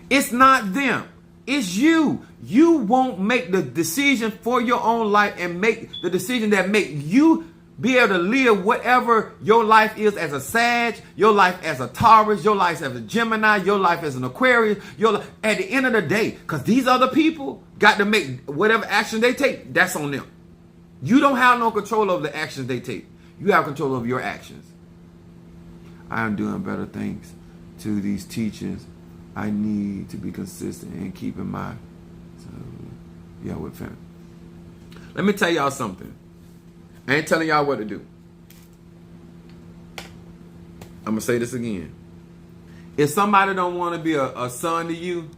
It's not them. It's you. You won't make the decision for your own life and make the decision that make you be able to live whatever your life is as a Sag, your life as a Taurus, your life as a Gemini, your life as an Aquarius. At the end of the day, because these other people got to make whatever action they take, that's on them. You don't have no control over the actions they take. You have control over your actions. I am doing better things to these teachings I need to be consistent in keeping my with family. Let me tell y'all something. I ain't telling y'all what to do. I'm gonna say this again. If somebody don't want to be a son to you,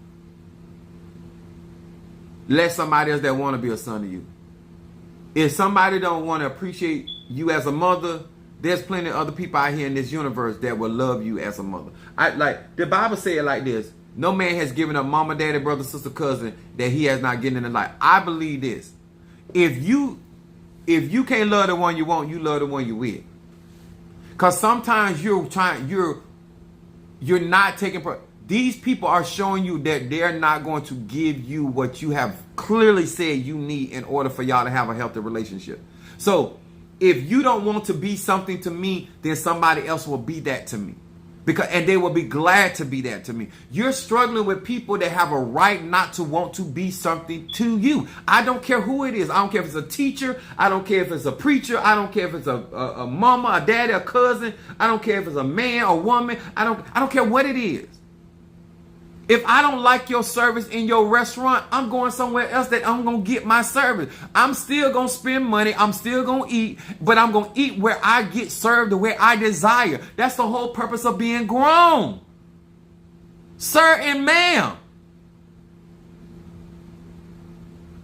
let somebody else that want to be a son to you. If somebody don't want to appreciate you as a mother, there's plenty of other people out here in this universe that will love you as a mother. Like the Bible say it like this: no man has given up mama, daddy, brother, sister, cousin that he has not given in life. I believe this: if you can't love the one you want, you love the one you with. Cause sometimes you're not taking. These people are showing you that they're not going to give you what you have clearly said you need in order for y'all to have a healthy relationship. So if you don't want to be something to me, then somebody else will be that to me. And they will be glad to be that to me. You're struggling with people that have a right not to want to be something to you. I don't care who it is. I don't care if it's a teacher. I don't care if it's a preacher. I don't care if it's a mama, a daddy, a cousin. I don't care if it's a man or woman. I don't care what it is. If I don't like your service in your restaurant, I'm going somewhere else that I'm going to get my service. I'm still going to spend money. I'm still going to eat, but I'm going to eat where I get served the way I desire. That's the whole purpose of being grown. Sir and ma'am.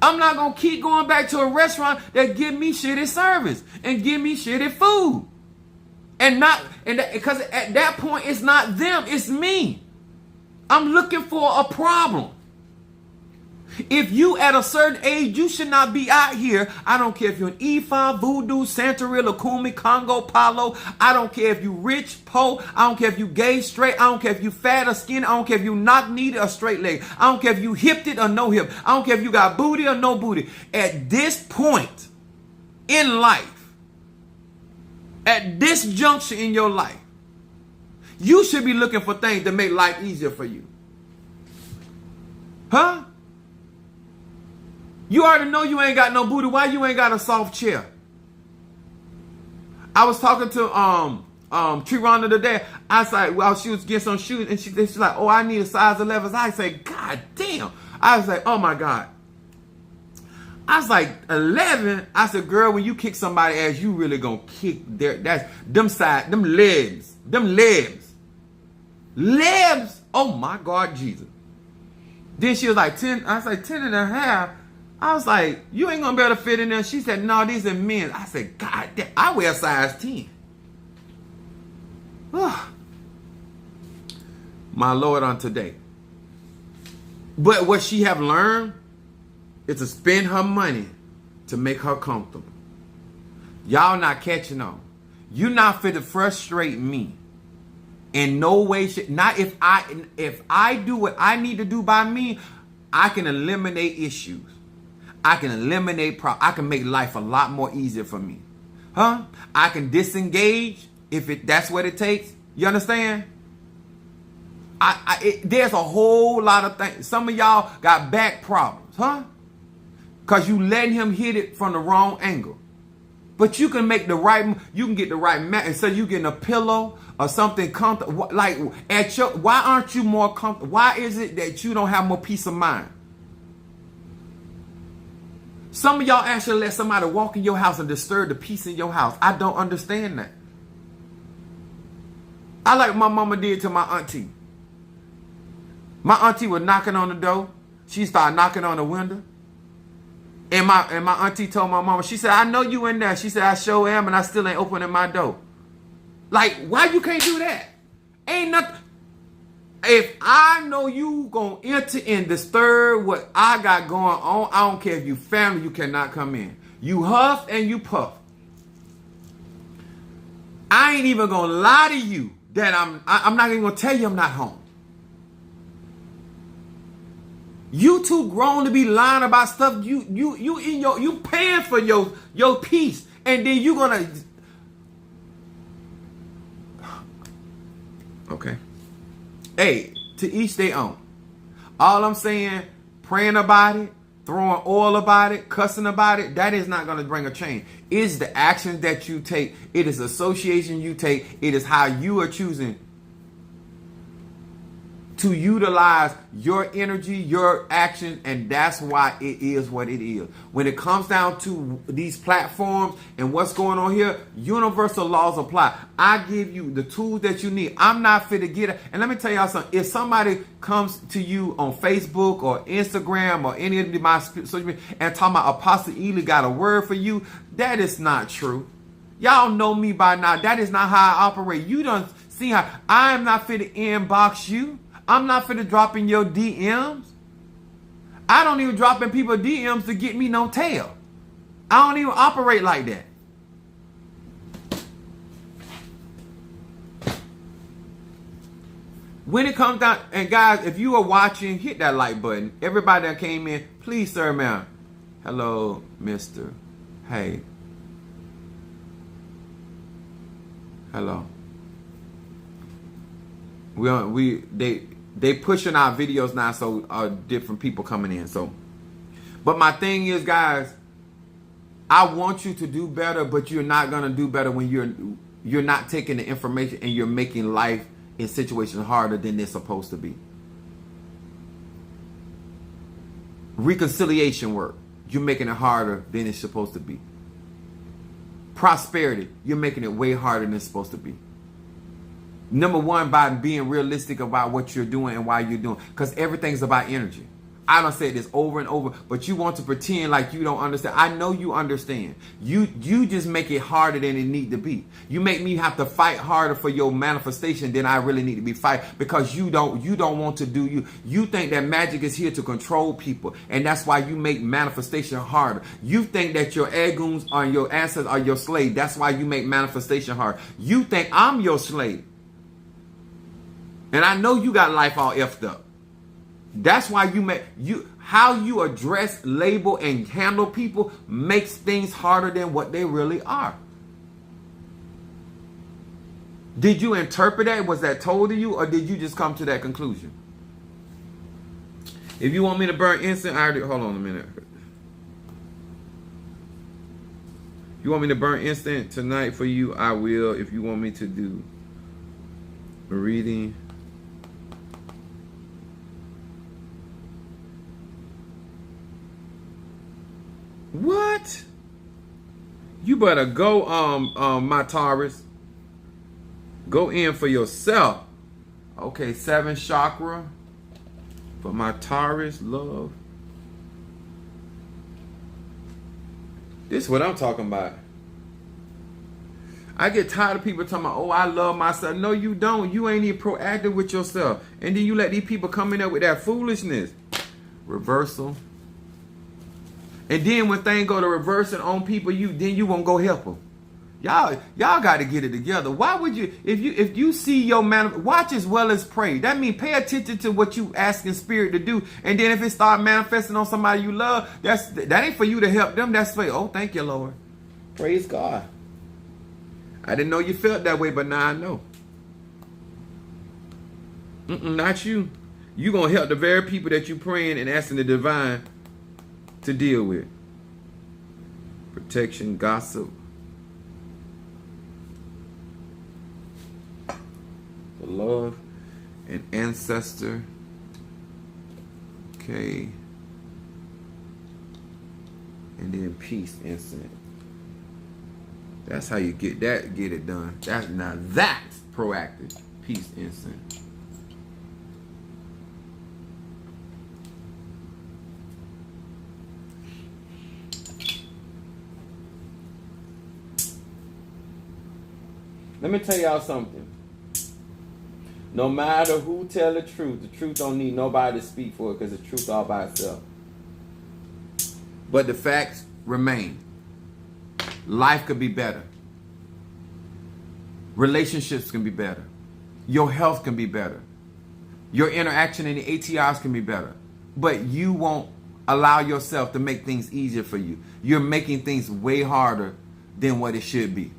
I'm not going to keep going back to a restaurant that give me shitty service and give me shitty food. Because at that point, it's not them, it's me. I'm looking for a problem. If you at a certain age, you should not be out here. I don't care if you're an Ifa, Voodoo, Santeria, Lakumi, Congo, Palo. I don't care if you rich, poor. I don't care if you gay, straight. I don't care if you fat or skinny. I don't care if you knock-kneed or straight leg. I don't care if you hipped it or no hip. I don't care if you got booty or no booty. At this point in life, at this juncture in your life, you should be looking for things to make life easier for you. Huh? You already know you ain't got no booty. Why you ain't got a soft chair? I was talking to Trina today. I was like, well, she was getting some shoes, and she's like, oh, I need a size 11. I say, God damn. I was like, oh my God. I was like, 11. I said, girl, when you kick somebody ass, you really gonna kick them legs. Legs. Oh my God, Jesus. Then she was like 10. I was like 10 and a half. I was like, you ain't gonna be able to fit in there. She said, no, these are men. I said, God damn, I wear size 10. My Lord on today. But what she have learned is to spend her money to make her comfortable. Y'all not catching on. You not fit to frustrate me. In no way, not if I do what I need to do by me, I can eliminate issues. I can eliminate problems. I can make life a lot more easier for me. Huh? I can disengage if that's what it takes. You understand? There's a whole lot of things. Some of y'all got back problems, huh? Because you letting him hit it from the wrong angle. But you can make you can get the right mat. And so you getting a pillow or something comfortable. Like why aren't you more comfortable? Why is it that you don't have more peace of mind? Some of y'all actually let somebody walk in your house and disturb the peace in your house. I don't understand that. I like my mama did to my auntie. My auntie was knocking on the door. She started knocking on the window. And my auntie told my mama, she said, I know you in there. She said, I sure am, and I still ain't opening my door. Like, why you can't do that? Ain't nothing. If I know you gonna enter and disturb what I got going on, I don't care if you family, you cannot come in. You huff and you puff. I ain't even gonna lie to you that I'm not even gonna tell you I'm not home. You too grown to be lying about stuff. You paying for your peace, and then you gonna. Okay. Hey, to each their own. All I'm saying, praying about it, throwing oil about it, cussing about it, that is not going to bring a change. It's the actions that you take. It is association you take. It is how you are choosing to utilize your energy, your actions, and that's why it is what it is. When it comes down to these platforms and what's going on here, universal laws apply. I give you the tools that you need. I'm not fit to get it. And let me tell y'all something. If somebody comes to you on Facebook or Instagram or any of my social media and talking about Apostle Ely got a word for you, that is not true. Y'all know me by now. That is not how I operate. You don't see how I am not fit to inbox you. I'm not finna drop in your DMs. I don't even drop in people DMs to get me no tail. I don't even operate like that. When it comes down, and guys, if you are watching, hit that like button. Everybody that came in, please, sir, ma'am. Hello, mister. Hey. Hello. They pushing our videos now, so different people coming in. So, but my thing is, guys, I want you to do better, but you're not gonna do better when you're not taking the information and you're making life in situations harder than they're supposed to be. Reconciliation work, you're making it harder than it's supposed to be. Prosperity, you're making it way harder than it's supposed to be. Number one, by being realistic about what you're doing and why you're doing. Because everything's about energy. I done said this over and over, but you want to pretend like you don't understand. I know you understand. You just make it harder than it need to be. You make me have to fight harder for your manifestation than I really need to be fighting, because you don't want to do you. You think that magic is here to control people, and that's why you make manifestation harder. You think that your egoons or your ancestors are your slave. That's why you make manifestation hard. You think I'm your slave. And I know you got life all effed up. That's why how you address, label, and handle people makes things harder than what they really are. Did you interpret that? Was that told to you, or did you just come to that conclusion? If you want me to burn incense, hold on a minute. You want me to burn incense tonight for you? I will. If you want me to do a reading. What? You better go, my Taurus. Go in for yourself. Okay, 7th chakra for my Taurus love. This is what I'm talking about. I get tired of people talking about, oh, I love myself. No, you don't. You ain't even proactive with yourself. And then you let these people come in there with that foolishness. Reversal. And then when things go to reversing on people, then you won't go help them. Y'all got to get it together. Why would you, if you see your man, watch as well as pray. That means pay attention to what you asking spirit to do. And then if it start manifesting on somebody you love, that ain't for you to help them. That's for, oh, thank you, Lord. Praise God. I didn't know you felt that way, but now I know. Not you. You going to help the very people that you praying and asking the divine to deal with. Protection, gossip. The love, an ancestor. Okay. And then peace incense. That's how you get it done. That's proactive. Peace incense. Let me tell y'all something. No matter who tell the truth don't need nobody to speak for it, because the truth all by itself. But the facts remain. Life could be better. Relationships can be better. Your health can be better. Your interaction in the ATRs can be better. But you won't allow yourself to make things easier for you. You're making things way harder than what it should be.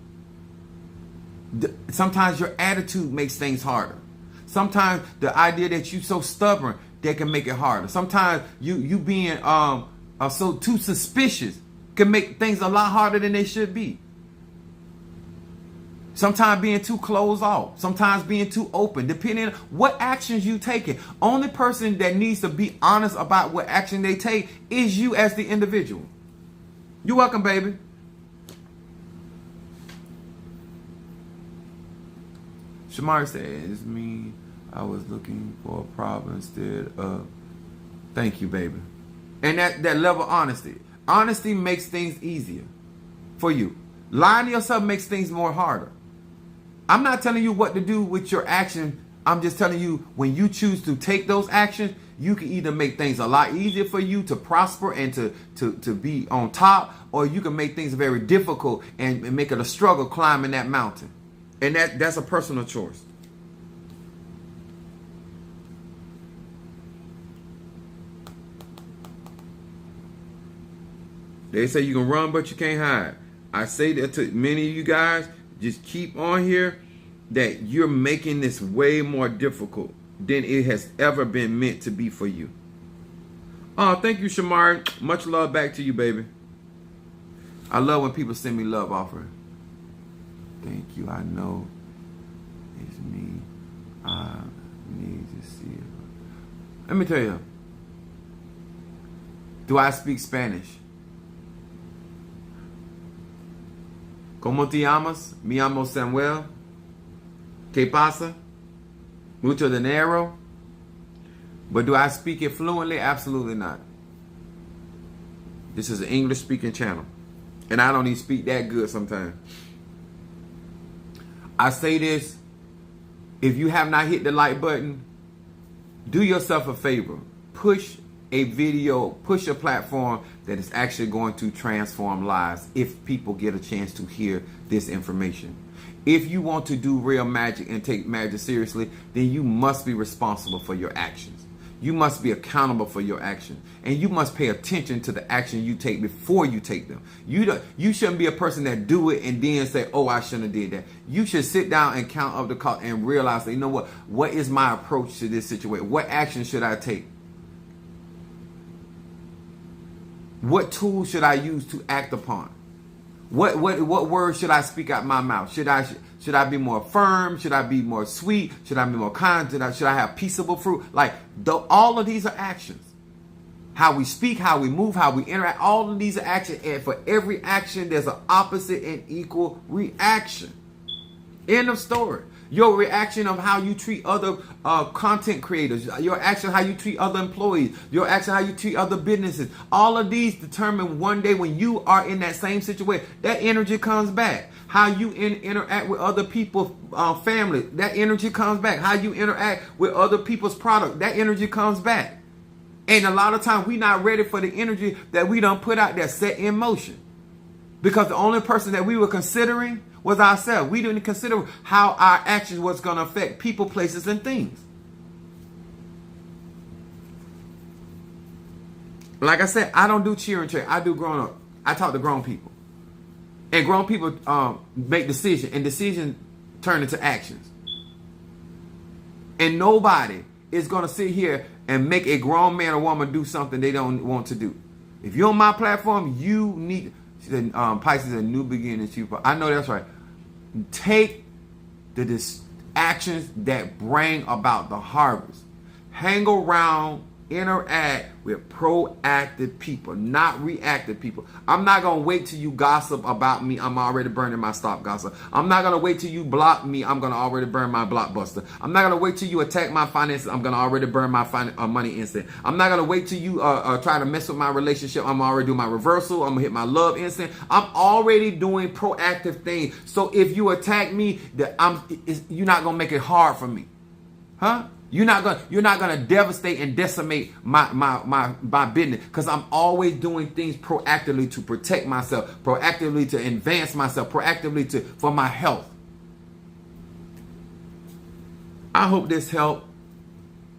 Sometimes your attitude makes things harder. Sometimes the idea that you're so stubborn, that can make it harder. Sometimes you being so too suspicious can make things a lot harder than they should be. Sometimes being too closed off. Sometimes being too open. Depending on what actions you taking. Only person that needs to be honest about what action they take is you as the individual. You're welcome, baby. Shamari said, it's me. I was looking for a problem instead of... Thank you, baby. And that level of honesty. Honesty makes things easier for you. Lying to yourself makes things more harder. I'm not telling you what to do with your action. I'm just telling you, when you choose to take those actions, you can either make things a lot easier for you to prosper and to be on top, or you can make things very difficult and make it a struggle climbing that mountain. And that's a personal choice. They say you can run, but you can't hide. I say that to many of you guys, just keep on here, that you're making this way more difficult than it has ever been meant to be for you. Oh, thank you, Shamari. Much love back to you, baby. I love when people send me love offering. Thank you. I know it's me. I need to see it. Let me tell you. Do I speak Spanish? ¿Cómo te llamas? Me llamo Samuel. ¿Qué pasa? Mucho dinero. But do I speak it fluently? Absolutely not. This is an English speaking channel. And I don't even speak that good sometimes. I say this, if you have not hit the like button, do yourself a favor. Push a video, push a platform that is actually going to transform lives if people get a chance to hear this information. If you want to do real magic and take magic seriously, then you must be responsible for your actions. You must be accountable for your actions. And you must pay attention to the action you take before you take them. You shouldn't be a person that do it and then say, oh, I shouldn't have did that. You should sit down and count up the cost and realize that, you know what is my approach to this situation? What action should I take? What tools should I use to act upon? What words should I speak out my mouth? Should I be more firm? Should I be more sweet? Should I be more kind? Should I have peaceable fruit? Like all of these are actions. How we speak, how we move, how we interact. All of these are actions, and for every action, there's an opposite and equal reaction. End of story. Your reaction of how you treat other content creators, your action how you treat other employees, your action how you treat other businesses. All of these determine one day when you are in that same situation, that energy comes back. How you interact with other people's family, that energy comes back. How you interact with other people's product, that energy comes back. And a lot of times we're not ready for the energy that we done put out there set in motion. Because the only person that we were considering was ourselves. We didn't consider how our actions was going to affect people, places, and things. Like I said, I don't do cheer and cheer. I do grown up. I talk to grown people. And grown people make decisions, and decisions turn into actions. And nobody is going to sit here and make a grown man or woman do something they don't want to do. If you're on my platform, you need... Pisces, a new beginning. I know that's right. Take the actions that bring about the harvest. Hang around, interact with proactive people, not reactive people. I'm not going to wait till you gossip about me. I'm already burning my stop gossip. I'm not going to wait till you block me. I'm going to already burn my blockbuster. I'm not going to wait till you attack my finances. I'm going to already burn my money instant. I'm not going to wait till you try to mess with my relationship. I'm already doing my reversal. I'm going to hit my love instant. I'm already doing proactive things. So if you attack me, you're not going to make it hard for me. Huh? You're not gonna devastate and decimate my business, because I'm always doing things proactively to protect myself, proactively to advance myself, proactively for my health. I hope this helped.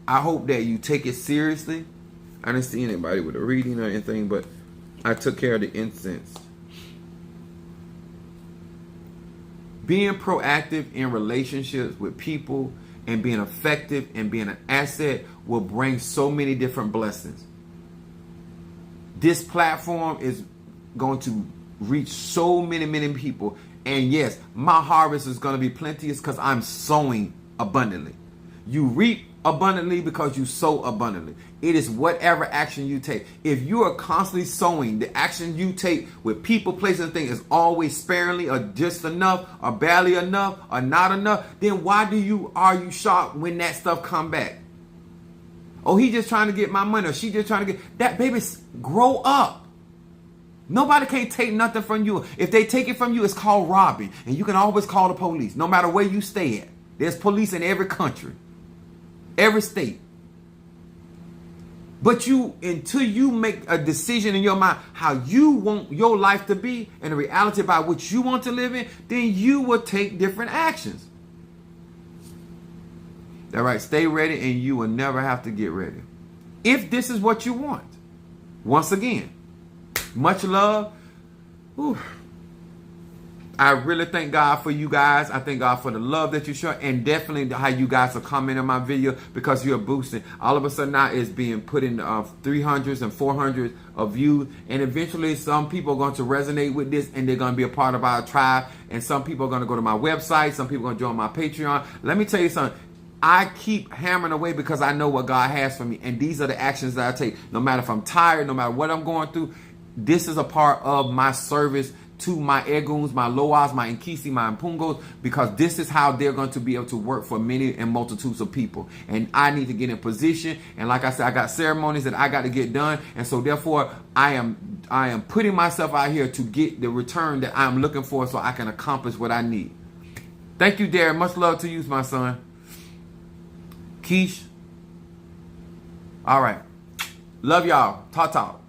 I hope that you take it seriously. I didn't see anybody with a reading or anything, but I took care of the incense. Being proactive in relationships with people and being effective and being an asset will bring so many different blessings. This platform is going to reach so many people And yes, my harvest is going to be plenteous because I'm sowing abundantly. You reap abundantly because you sow abundantly. It is whatever action you take. If you are constantly sowing, the action you take with people, places, and things is always sparingly or just enough or barely enough or not enough, then why are you shocked when that stuff come back? Oh, he just trying to get my money, or she just trying to get that. Baby, grow up. Nobody can take nothing from you. If they take it from you, it's called robbing. And you can always call the police, no matter where you stay at. There's police in every country, every state. But until you make a decision in your mind how you want your life to be and the reality about what you want to live in, then you will take different actions. All right, stay ready and you will never have to get ready. If this is what you want. Once again, much love. Whew. I really thank God for you guys. I thank God for the love that you show, and definitely how you guys are commenting on my video because you're boosting. All of a sudden now it's being put in 300s and 400s of views, and eventually some people are going to resonate with this and they're going to be a part of our tribe, and some people are going to go to my website, some people are going to join my Patreon. Let me tell you something. I keep hammering away because I know what God has for me, and these are the actions that I take. No matter if I'm tired, no matter what I'm going through, this is a part of my service to my Eguns, my Loas, my Nkisi, my Mpungos, because this is how they're going to be able to work for many and multitudes of people. And I need to get in position. And like I said, I got ceremonies that I got to get done. And so therefore, I am putting myself out here to get the return that I'm looking for so I can accomplish what I need. Thank you, Darren. Much love to you, my son. Keish. All right. Love y'all. Talk.